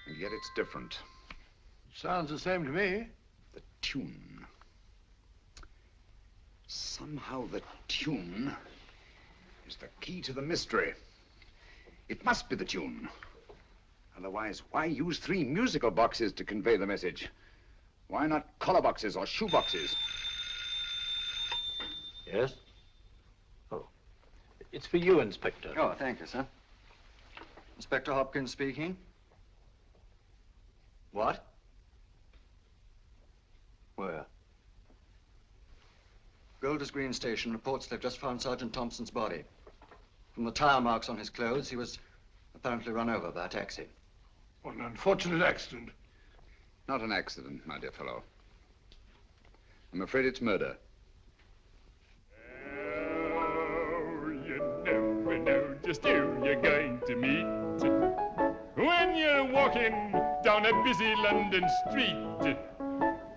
And yet it's different. Sounds the same to me. The tune. Somehow the tune is the key to the mystery. It must be the tune. Otherwise, why use 3 musical boxes to convey the message? Why not collar boxes or shoe boxes? Yes? It's for you, Inspector. Oh, thank you, sir. Inspector Hopkins speaking. What? Where? Golders Green Station reports they've just found Sergeant Thompson's body. From the tire marks on his clothes, he was apparently run over by a taxi. What an unfortunate accident. Not an accident, my dear fellow. I'm afraid it's murder. Never know just who you're going to meet when you're walking down a busy London street.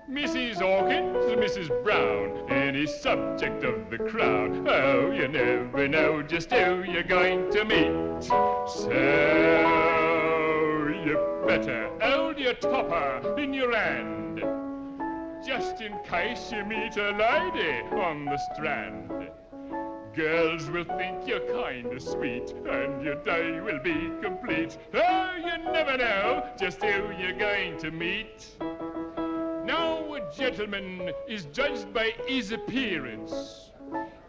Mrs. Hawkins, Mrs. Brown, any subject of the crowd. Oh, you never know just who you're going to meet. So you better hold your topper in your hand, just in case you meet a lady on the Strand. Girls will think you're kind of sweet, and your day will be complete. Oh, you never know just who you're going to meet. Now, a gentleman is judged by his appearance.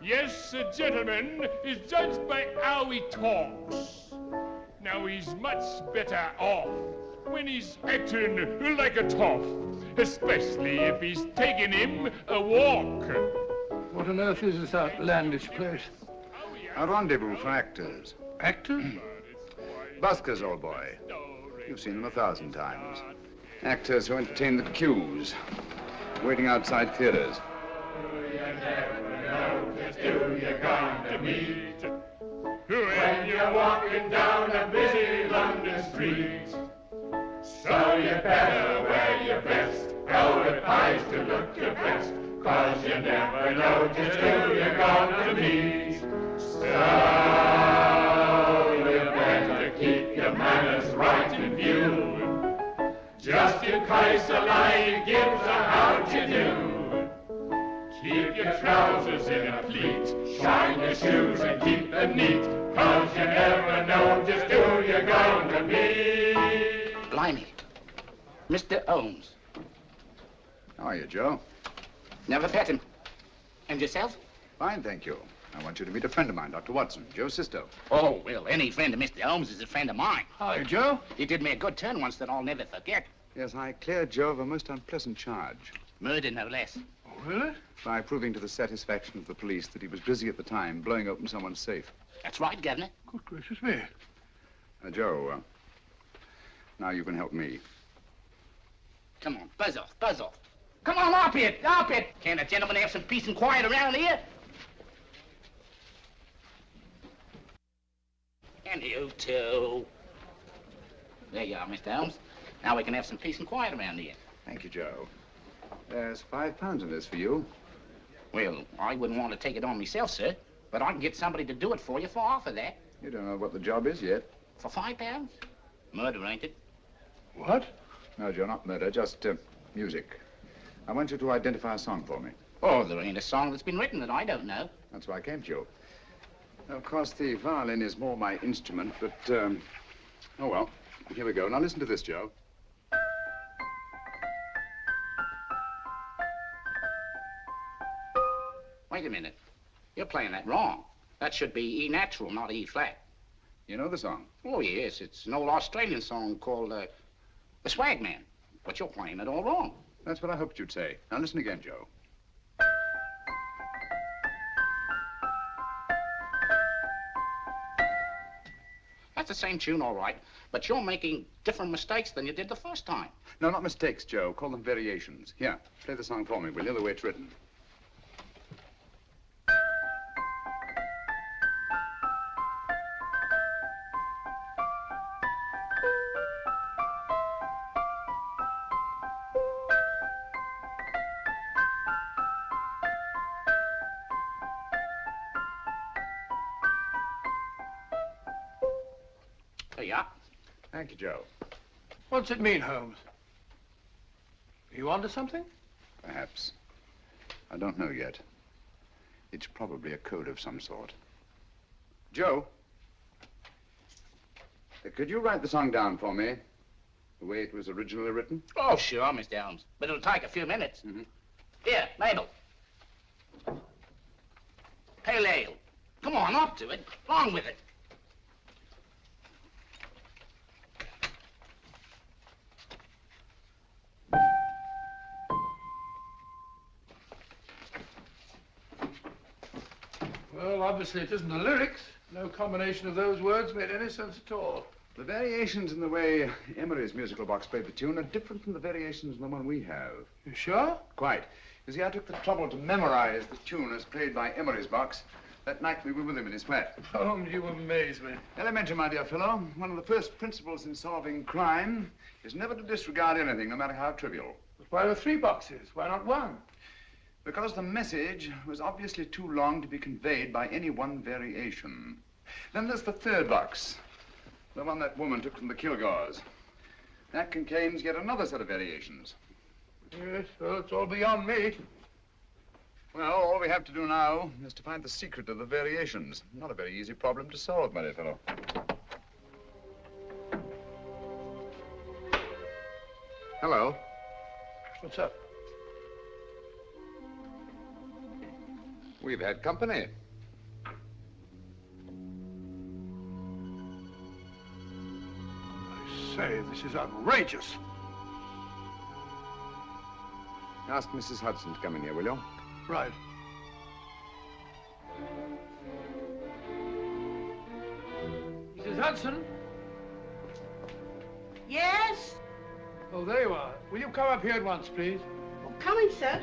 Yes, a gentleman is judged by how he talks. Now, he's much better off when he's acting like a toff, especially if he's taking him a walk. What on earth is this outlandish place? A rendezvous for actors. Actors? Buskers, old boy. You've seen them 1,000 times. Actors who entertain the queues, waiting outside theaters. Who you're going to meet when you're walking down a busy London street. So you better wear your best velvet ties to look your best, 'cause you never know just who you're going to meet. So you better keep your manners right in view, just in case a lady gives a how'd you do. Keep your trousers in a pleat, shine your shoes and keep them neat, 'cause you never know just who you're going to meet. Blimey. Mr. Holmes. How are you, Joe? Never met him. And yourself? Fine, thank you. I want you to meet a friend of mine, Dr. Watson, Joe Sisto. Oh, well, any friend of Mr. Holmes is a friend of mine. Hi, Joe. He did me a good turn once that I'll never forget. Yes, I cleared Joe of a most unpleasant charge. Murder, no less. Oh, really? By proving to the satisfaction of the police that he was busy at the time blowing open someone's safe. That's right, Governor. Good gracious me. Joe, now you can help me. Come on, buzz off, buzz off. Come on, up it, up it. Can't a gentleman have some peace and quiet around here? And you too. There you are, Mr. Holmes. Now we can have some peace and quiet around here. Thank you, Joe. There's £5 in this for you. Well, I wouldn't want to take it on myself, sir, but I can get somebody to do it for you for half of that. You don't know what the job is yet. For £5? Murder, ain't it? What? No, Joe, not murder, just music. I want you to identify a song for me. Oh, there ain't a song that's been written that I don't know. That's why I came to you. Of course, the violin is more my instrument, but, oh, well, here we go. Now, listen to this, Joe. Wait a minute. You're playing that wrong. That should be E natural, not E flat. You know the song? Oh, yes. It's an old Australian song called, The Swag Man. But you're playing it all wrong. That's what I hoped you'd say. Now, listen again, Joe. That's the same tune, all right, but you're making different mistakes than you did the first time. No, not mistakes, Joe. Call them variations. Here, play the song for me, will you, the way it's written. There you are. Thank you, Joe. What's it mean, Holmes? Are you onto something? Perhaps. I don't know yet. It's probably a code of some sort. Joe, could you write the song down for me, the way it was originally written? Oh, sure, Mr. Holmes. But it'll take a few minutes. Here, Mabel. Pale ale. Come on, up to it. Along with it. Well, obviously it isn't the lyrics. No combination of those words made any sense at all. The variations in the way Emery's musical box played the tune are different from the variations in the one we have. You sure? Quite. You see, I took the trouble to memorize the tune as played by Emery's box that night we were with him in his flat. Holmes, you amaze me. Elementary, my dear fellow. One of the first principles in solving crime is never to disregard anything, no matter how trivial. But why were 3 boxes? Why not 1? Because the message was obviously too long to be conveyed by any one variation. Then there's the 3rd box, the one that woman took from the Kilgores. That contains yet another set of variations. Yes, well, it's all beyond me. Well, all we have to do now is to find the secret of the variations. Not a very easy problem to solve, my dear fellow. Hello. What's up? We've had company. I say, this is outrageous. Ask Mrs. Hudson to come in here, will you? Right. Hudson? Yes? Oh, there you are. Will you come up here at once, please? Oh, coming, sir.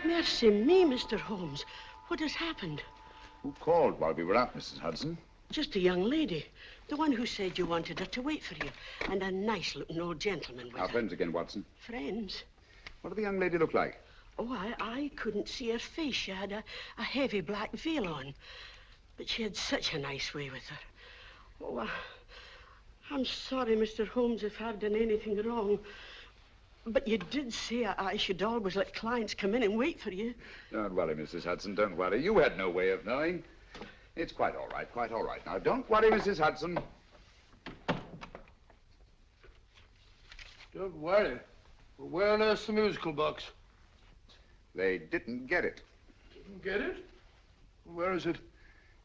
Mercy me, Mr. Holmes. What has happened? Who called while we were out, Mrs. Hudson? Just a young lady. The one who said you wanted her to wait for you. And a nice-looking old gentleman with Our her. friends again, Watson. Friends? What did the young lady look like? Oh, I couldn't see her face. She had a heavy black veil on. But she had such a nice way with her. Oh, I'm sorry, Mr. Holmes, if I've done anything wrong. But you did say I should always let clients come in and wait for you. Don't worry, Mrs. Hudson, don't worry. You had no way of knowing. It's quite all right, quite all right. Now, don't worry, Mrs. Hudson. Don't worry. Well, where on earth's the musical box? They didn't get it. Didn't get it? Where is it?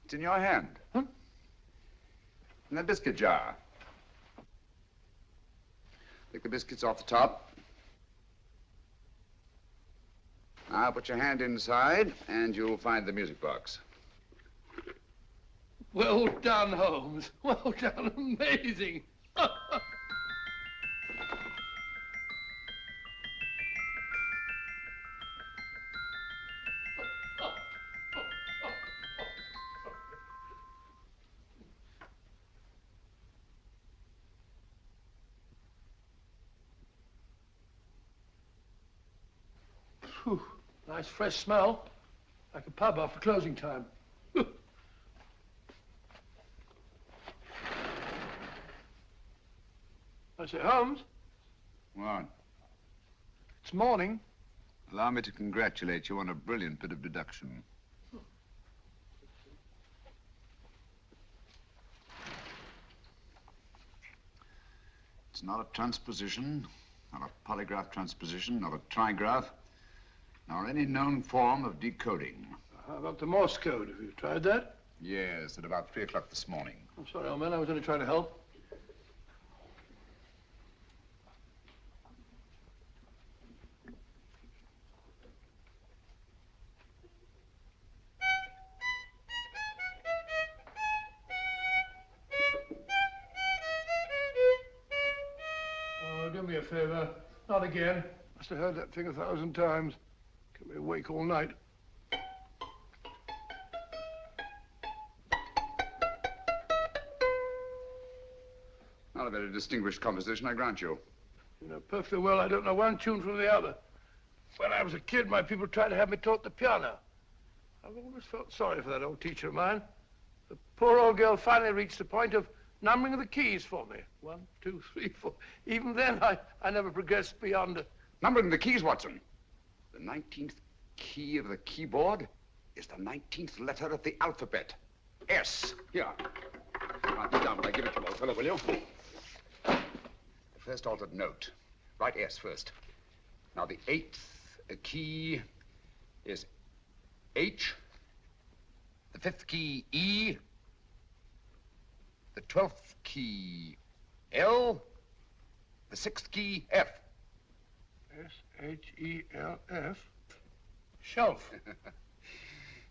It's in your hand. Huh? In that biscuit jar. Take the biscuits off the top. Now put your hand inside, and you'll find the music box. Well done, Holmes. Well done. Amazing. Phew. Nice fresh smell. Like a pub after closing time. I say, Holmes, What? it's morning. Allow me to congratulate you on a brilliant bit of deduction. It's not a transposition, not a polygraph transposition, not a trigraph, nor any known form of decoding. How about the Morse code? Have you tried that? Yes, at about 3 o'clock this morning. I'm sorry, old man. I was only trying to help. Oh, do me a favor. Not again. Must have heard that thing 1,000 times. Kept me awake all night. Not a very distinguished composition, I grant you. You know perfectly well I don't know one tune from the other. When I was a kid, my people tried to have me taught the piano. I've always felt sorry for that old teacher of mine. The poor old girl finally reached the point of numbering the keys for me. 1, 2, 3, 4. Even then, I never progressed beyond it. Numbering the keys, Watson. The 19th key of the keyboard is the 19th letter of the alphabet. S. Here. Write it down when I give it to you, old fellow, will you? The first altered note. Write S first. Now, the 8th key is H. The 5th key, E. The 12th key, L. The 6th key, F. S-H-E-L-F. Shelf.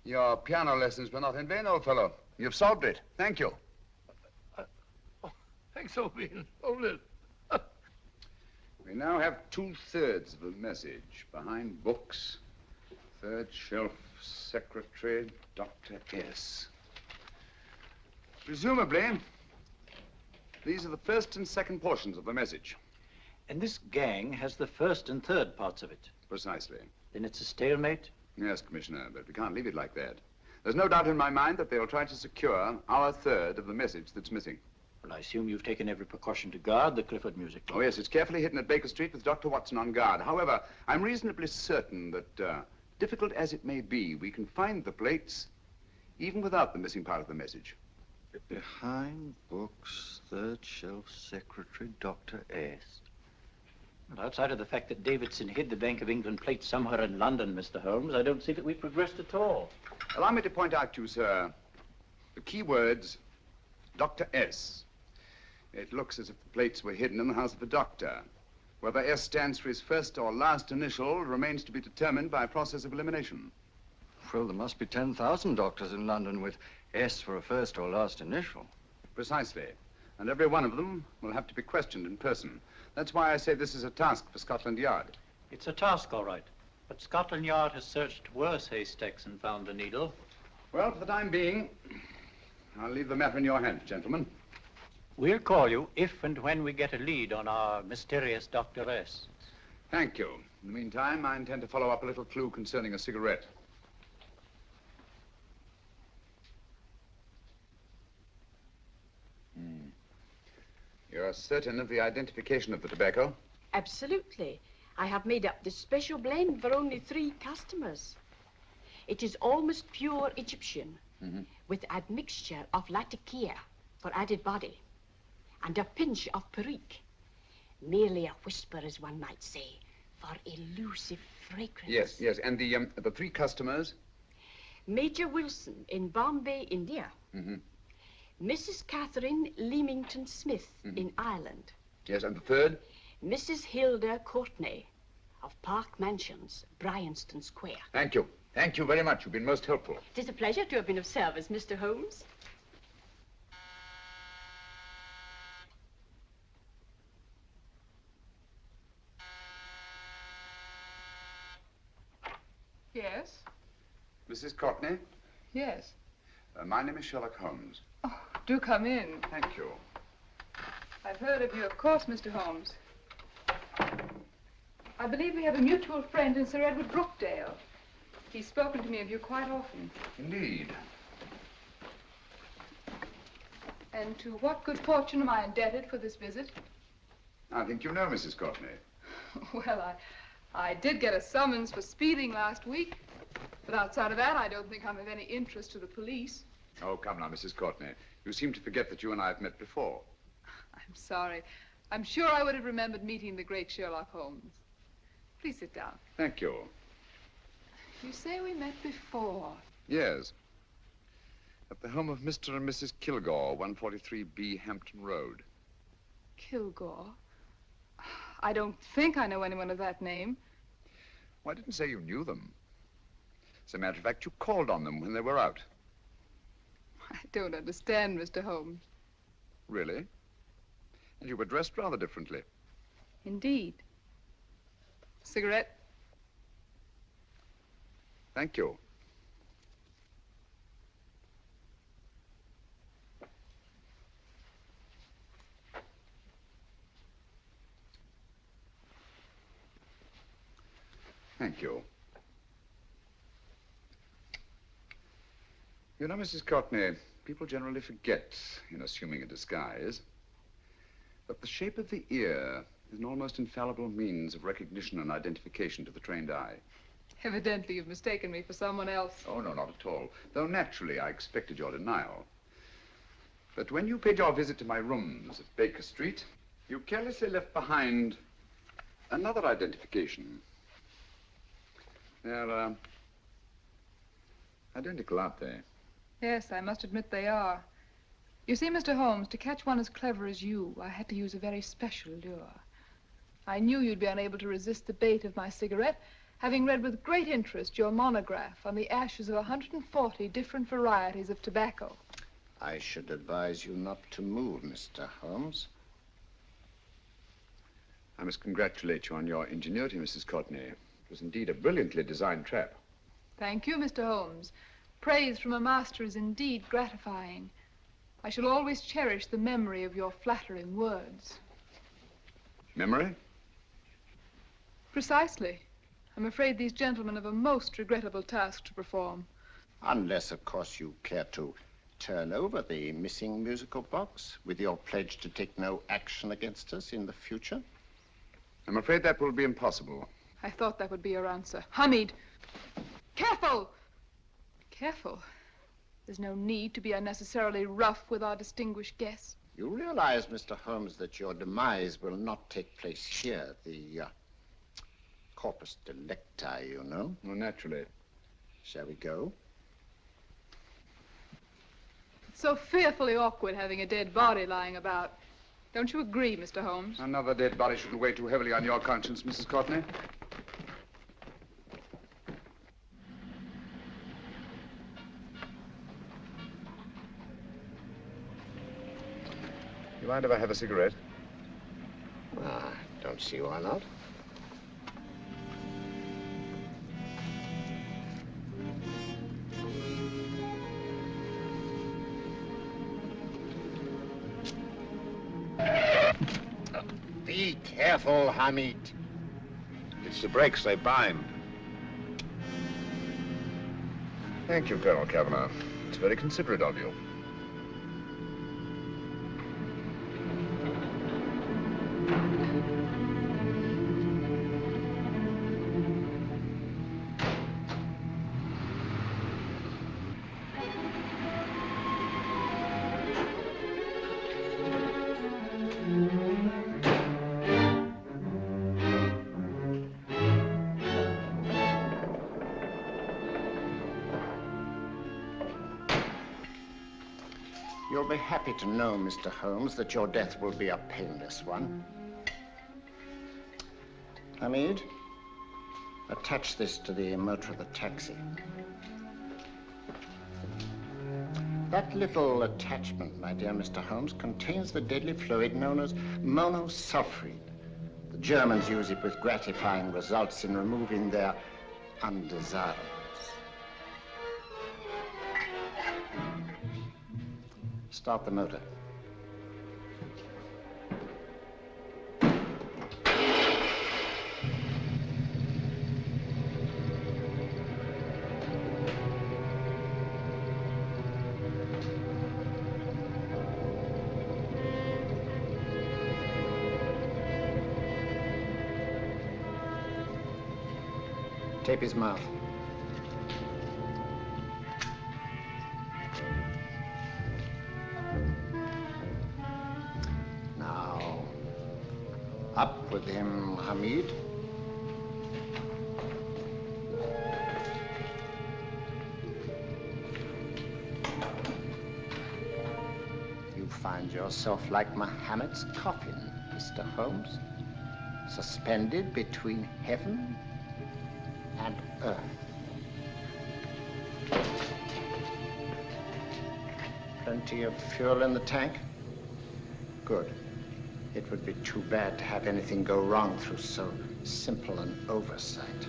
Your piano lessons were not in vain, old fellow. You've solved it. Thank you. Thanks, old bean. Hold it. We now have 2/3 of the message. Behind books, third shelf, secretary, Dr. S. Presumably, these are the first and second portions of the message. And this gang has the first and third parts of it. Precisely. Then it's a stalemate? Yes, Commissioner, but we can't leave it like that. There's no doubt in my mind that they'll try to secure our third of the message that's missing. Well, I assume you've taken every precaution to guard the Clifford music. Oh, yes, it's carefully hidden at Baker Street with Dr. Watson on guard. However, I'm reasonably certain that, difficult as it may be, we can find the plates even without the missing part of the message. Behind books, third shelf, secretary, Dr. S. Well, outside of the fact that Davidson hid the Bank of England plate somewhere in London, Mr. Holmes, I don't see that we've progressed at all. Allow me to point out to you, sir, the key words Dr. S. It looks as if the plates were hidden in the house of the doctor. Whether S stands for his first or last initial remains to be determined by a process of elimination. Well, there must be 10,000 doctors in London with S for a first or last initial. Precisely. And every one of them will have to be questioned in person. That's why I say this is a task for Scotland Yard. It's a task, all right. But Scotland Yard has searched worse haystacks and found a needle. Well, for the time being, I'll leave the matter in your hands, gentlemen. We'll call you if and when we get a lead on our mysterious Dr. S. Thank you. In the meantime, I intend to follow up a little clue concerning a cigarette. You're certain of the identification of the tobacco? Absolutely. I have made up this special blend for only 3 customers. It is almost pure Egyptian, with admixture of latakia for added body, and a pinch of perique. Merely a whisper, as one might say, for elusive fragrance. Yes. And the 3 customers? Major Wilson in Bombay, India. Mrs. Catherine Leamington Smith in Ireland. Yes, and the 3rd? Mrs. Hilda Courtney of Park Mansions, Bryanston Square. Thank you. Thank you very much. You've been most helpful. It is a pleasure to have been of service, Mr. Holmes. Yes? Mrs. Courtney? Yes. My name is Sherlock Holmes. Oh, do come in. Thank you. I've heard of you, of course, Mr. Holmes. I believe we have a mutual friend in Sir Edward Brookdale. He's spoken to me of you quite often. Indeed. And to what good fortune am I indebted for this visit? I think you know Mrs. Courtney. Well, I did get a summons for speeding last week. But outside of that, I don't think I'm of any interest to the police. Oh, come now, Mrs. Courtney. You seem to forget that you and I have met before. I'm sorry. I'm sure I would have remembered meeting the great Sherlock Holmes. Please sit down. Thank you. You say we met before. Yes. At the home of Mr. and Mrs. Kilgore, 143B Hampton Road. Kilgore? I don't think I know anyone of that name. Well, I didn't say you knew them. As a matter of fact, you called on them when they were out. I don't understand, Mr. Holmes. Really? And you were dressed rather differently. Indeed. Cigarette? Thank you. Thank you. You know, Mrs. Courtney, people generally forget, in assuming a disguise, that the shape of the ear is an almost infallible means of recognition and identification to the trained eye. Evidently, you've mistaken me for someone else. Oh, no, not at all. Though naturally, I expected your denial. But when you paid your visit to my rooms at Baker Street, you carelessly left behind another identification. They're, identical, aren't they? Yes, I must admit they are. You see, Mr. Holmes, to catch one as clever as you, I had to use a very special lure. I knew you'd be unable to resist the bait of my cigarette, having read with great interest your monograph on the ashes of 140 different varieties of tobacco. I should advise you not to move, Mr. Holmes. I must congratulate you on your ingenuity, Mrs. Courtney. It was indeed a brilliantly designed trap. Thank you, Mr. Holmes. Praise from a master is indeed gratifying. I shall always cherish the memory of your flattering words. Memory? Precisely. I'm afraid these gentlemen have a most regrettable task to perform. Unless, of course, you care to turn over the missing musical box with your pledge to take no action against us in the future. I'm afraid that will be impossible. I thought that would be your answer. Hamid! Careful! Careful. There's no need to be unnecessarily rough with our distinguished guests. You realize, Mr. Holmes, that your demise will not take place here. The corpus delicti, you know. Well, naturally. Shall we go? It's so fearfully awkward having a dead body lying about. Don't you agree, Mr. Holmes? Another dead body shouldn't weigh too heavily on your conscience, Mrs. Courtney. You mind if I have a cigarette? Don't see why not. Be careful, Hamid. It's the brakes, they bind. Thank you, Colonel Kavanagh. It's very considerate of you. You'll be happy to know, Mr. Holmes, that your death will be a painless one. Hamid, attach this to the motor of the taxi. That little attachment, my dear Mr. Holmes, contains the deadly fluid known as monosulfide. The Germans use it with gratifying results in removing their undesirables. Start the motor. Tape his mouth. Now, up with him, Hamid. You find yourself like Muhammad's coffin, Mr. Holmes, suspended between heaven and earth. Plenty of fuel in the tank? Good. It would be too bad to have anything go wrong through so simple an oversight.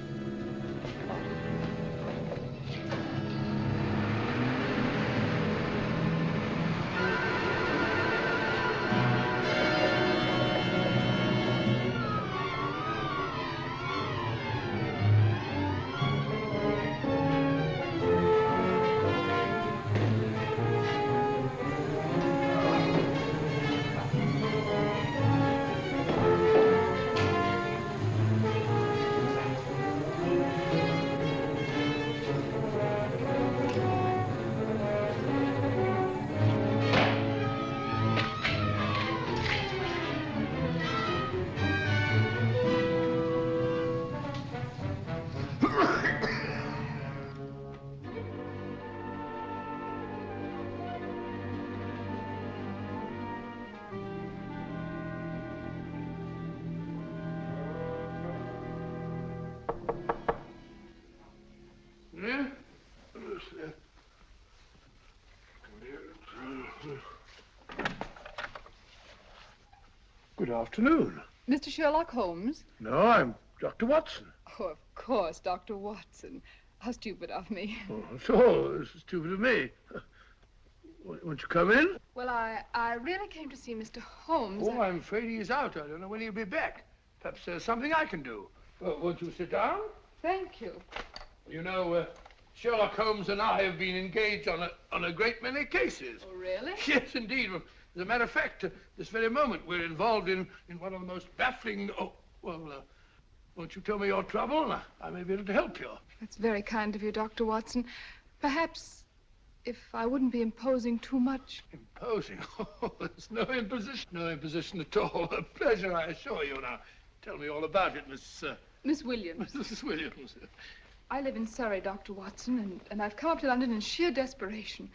Good afternoon. Mr. Sherlock Holmes? No, I'm Dr. Watson. Oh, of course, Dr. Watson. How stupid of me. Oh, so this is stupid of me. Won't you come in? Well, I really came to see Mr. Holmes. Oh, I'm afraid he's out. I don't know when he'll be back. Perhaps there's something I can do. Won't you sit down? Thank you. You know, Sherlock Holmes and I have been engaged on a great many cases. Oh, really? Yes, indeed. As a matter of fact, this very moment, we're involved in one of the most baffling... Oh, well, won't you tell me your trouble? I may be able to help you. That's very kind of you, Dr. Watson. Perhaps if I wouldn't be imposing too much. Imposing? Oh, there's no imposition. No imposition at all. A pleasure, I assure you. Now, tell me all about it, Miss Williams. Mrs. Williams. I live in Surrey, Dr. Watson, and I've come up to London in sheer desperation.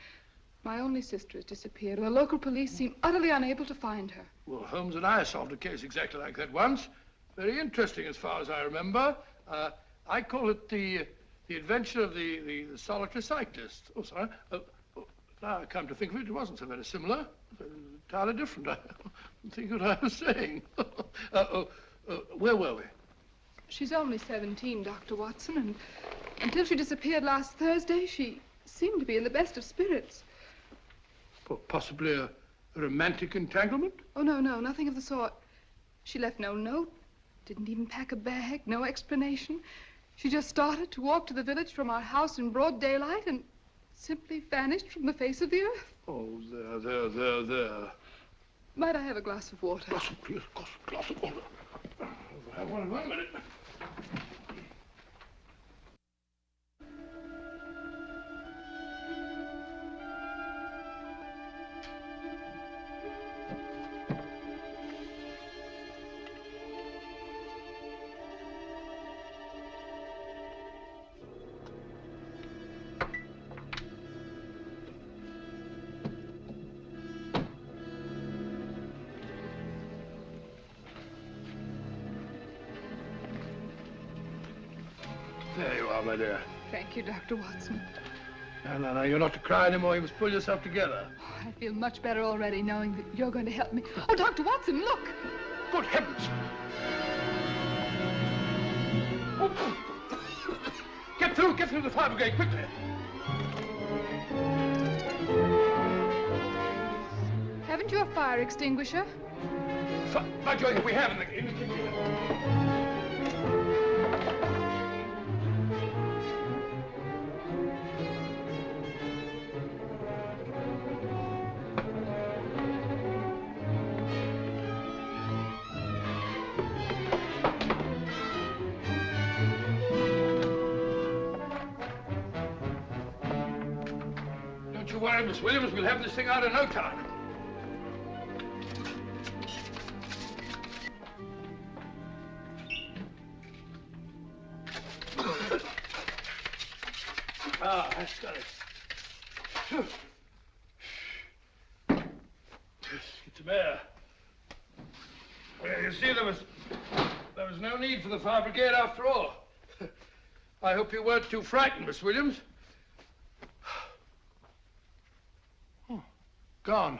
My only sister has disappeared, and the local police seem utterly unable to find her. Well, Holmes and I solved a case exactly like that once. Very interesting as far as I remember. I call it the adventure of the solitary cyclist. Oh, sorry. Now I come to think of it, it wasn't so very similar. Entirely different. I don't think what I was saying. Where were we? She's only 17, Dr. Watson, and until she disappeared last Thursday, she seemed to be in the best of spirits. Possibly a romantic entanglement? Oh, no, nothing of the sort. She left no note, didn't even pack a bag, no explanation. She just started to walk to the village from our house in broad daylight and simply vanished from the face of the earth. Oh, there. Might I have a glass of water? Please, glass of water. Have one in 1 minute. There you are, my dear. Thank you, Dr. Watson. No, you're not to cry anymore. You must pull yourself together. Oh, I feel much better already knowing that you're going to help me. Oh, Dr. Watson, look! Good heavens! Oh. Get through the fire brigade, quickly! Haven't you a fire extinguisher? By Jove, we have in the kitchen. Don't you worry, Miss Williams. We'll have this thing out in no time. That's got it. Get some air. Well, you see, there was no need for the fire brigade after all. I hope you weren't too frightened, Miss Williams. Oh, gone.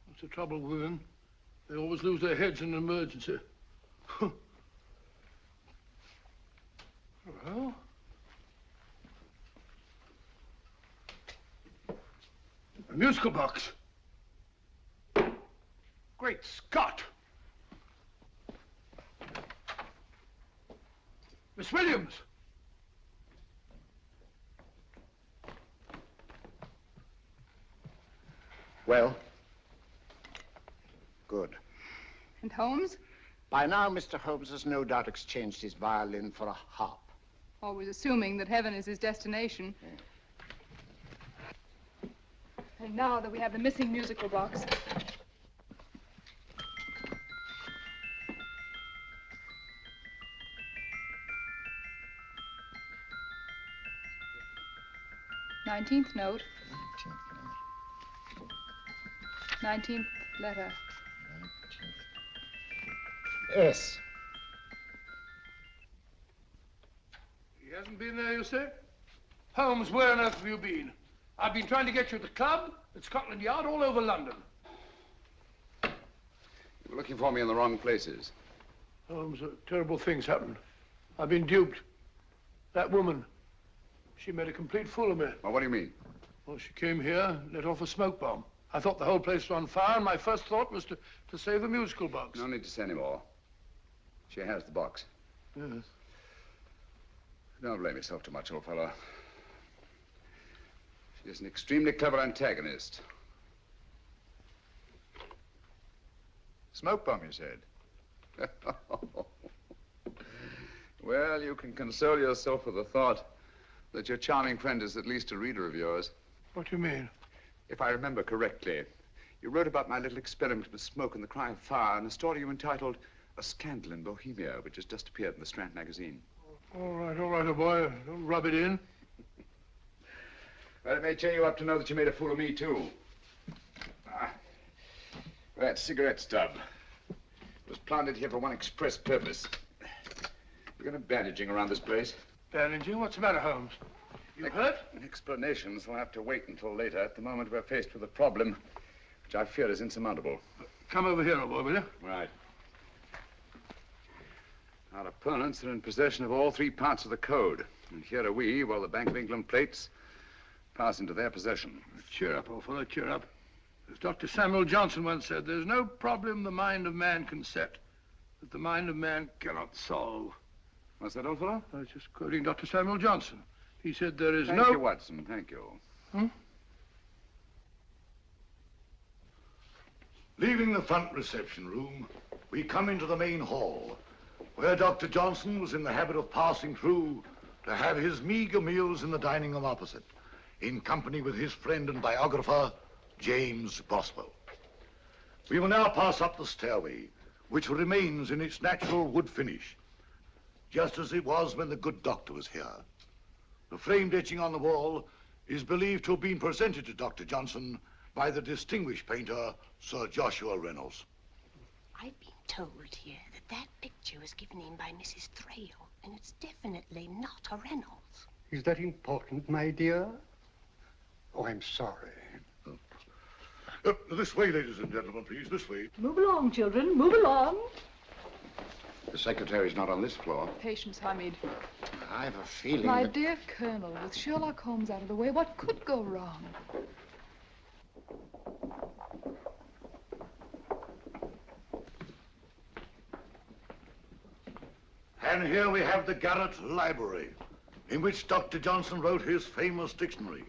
That's the trouble with women. They always lose their heads in an emergency. Well... a musical box. Great Scott! Miss Williams! Well? Good. And Holmes? By now, Mr. Holmes has no doubt exchanged his violin for a harp. Always assuming that heaven is his destination. Yeah. And now that we have the missing musical box. Nineteenth note. 19th letter. Yes. He hasn't been there, you say? Holmes, where on earth have you been? I've been trying to get you at the club, at Scotland Yard, all over London. You were looking for me in the wrong places. Holmes, terrible things happened. I've been duped. That woman, she made a complete fool of me. Well, what do you mean? Well, she came here, let off a smoke bomb. I thought the whole place was on fire, and my first thought was to save the musical box. No need to say any more. She has the box. Yes. Don't blame yourself too much, old fellow. She is an extremely clever antagonist. Smoke bomb, you said? Well, you can console yourself with the thought that your charming friend is at least a reader of yours. What do you mean? If I remember correctly, you wrote about my little experiment with smoke and the cry of fire in a story you entitled A Scandal in Bohemia, which has just appeared in the Strand magazine. All right, old boy. Don't rub it in. Well, it may cheer you up to know that you made a fool of me, too. That cigarette stub was planted here for one express purpose. We're going to bandaging around this place. Bandaging? What's the matter, Holmes? You hurt? Explanations will have to wait until later. At the moment, we're faced with a problem which I fear is insurmountable. Come over here, old boy, will you? Right. Our opponents are in possession of all three parts of the code. And here are we, while the Bank of England plates pass into their possession. Cheer up, old fellow, cheer up. As Dr. Samuel Johnson once said, there's no problem the mind of man can set that the mind of man cannot solve. What's that, old fellow? I was just quoting Dr. Samuel Johnson. He said there is Thank no... you, Watson. Thank you. Leaving the front reception room, we come into the main hall, where Dr. Johnson was in the habit of passing through to have his meager meals in the dining room opposite, in company with his friend and biographer, James Boswell. We will now pass up the stairway, which remains in its natural wood finish, just as it was when the good doctor was here. The framed etching on the wall is believed to have been presented to Dr. Johnson by the distinguished painter, Sir Joshua Reynolds. I've been told here that that picture was given in by Mrs. Thrale, and it's definitely not a Reynolds. Is that important, my dear? Oh, I'm sorry. This way, ladies and gentlemen, please, this way. Move along, children, move along. The secretary's not on this floor. Patience, Hamid. I have a feeling My that... dear Colonel, with Sherlock Holmes out of the way, what could go wrong? And here we have the Garrett Library, in which Dr. Johnson wrote his famous dictionary,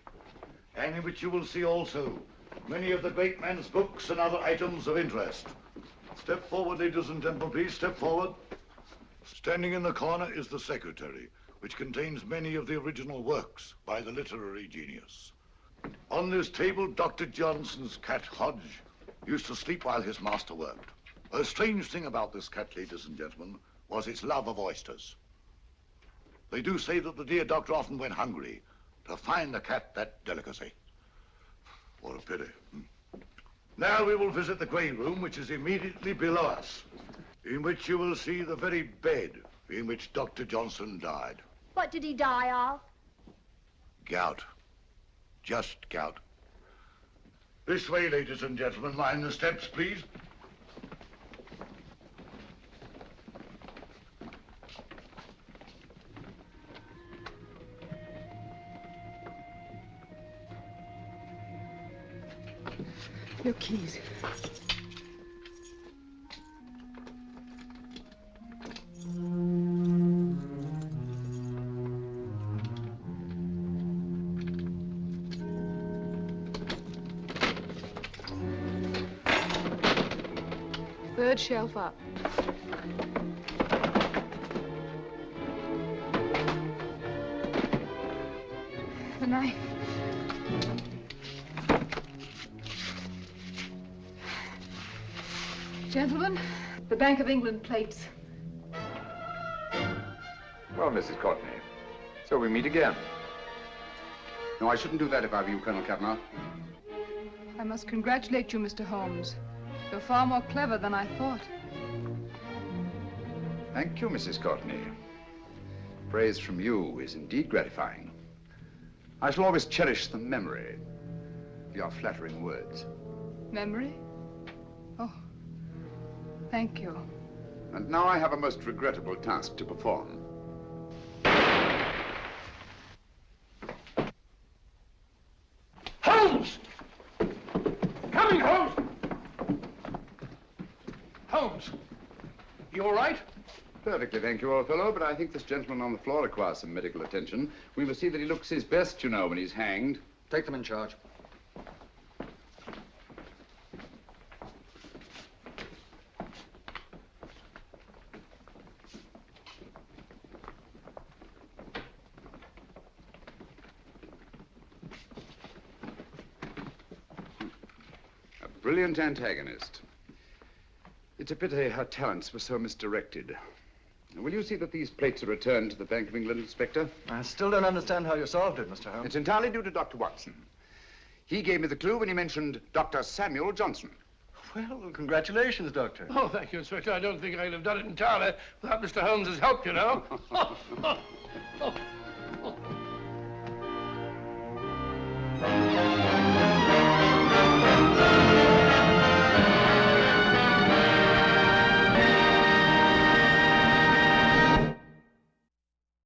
and in which you will see also many of the great man's books and other items of interest. Step forward, ladies and gentlemen, please, step forward. Standing in the corner is the secretary, which contains many of the original works by the literary genius. On this table, Dr. Johnson's cat, Hodge, used to sleep while his master worked. A strange thing about this cat, ladies and gentlemen, was its love of oysters. They do say that the dear doctor often went hungry to find the cat that delicacy. What a pity. Now we will visit the grey room, which is immediately below us, in which you will see the very bed in which Dr. Johnson died. What did he die of? Gout. Just gout. This way, ladies and gentlemen. Mind the steps, please. Your keys. Third shelf up. The knife. Gentlemen, the Bank of England plates. Well, Mrs. Courtney, so we meet again. No, I shouldn't do that if I were you, Colonel Cavanaugh. I must congratulate you, Mr. Holmes. You're far more clever than I thought. Thank you, Mrs. Courtney. Praise from you is indeed gratifying. I shall always cherish the memory of your flattering words. Memory? Oh, thank you. And now I have a most regrettable task to perform. Holmes! Coming, Holmes! Holmes, you all right? Perfectly, thank you, old fellow, but I think this gentleman on the floor requires some medical attention. We must see that he looks his best, you know, when he's hanged. Take them in charge. A brilliant antagonist. It's a pity her talents were so misdirected. Will you see that these plates are returned to the Bank of England, Inspector? I still don't understand how you solved it, Mr. Holmes. It's entirely due to Dr. Watson. He gave me the clue when he mentioned Dr. Samuel Johnson. Well, congratulations, Doctor. Oh, thank you, Inspector. I don't think I'd have done it entirely without Mr. Holmes's help, you know.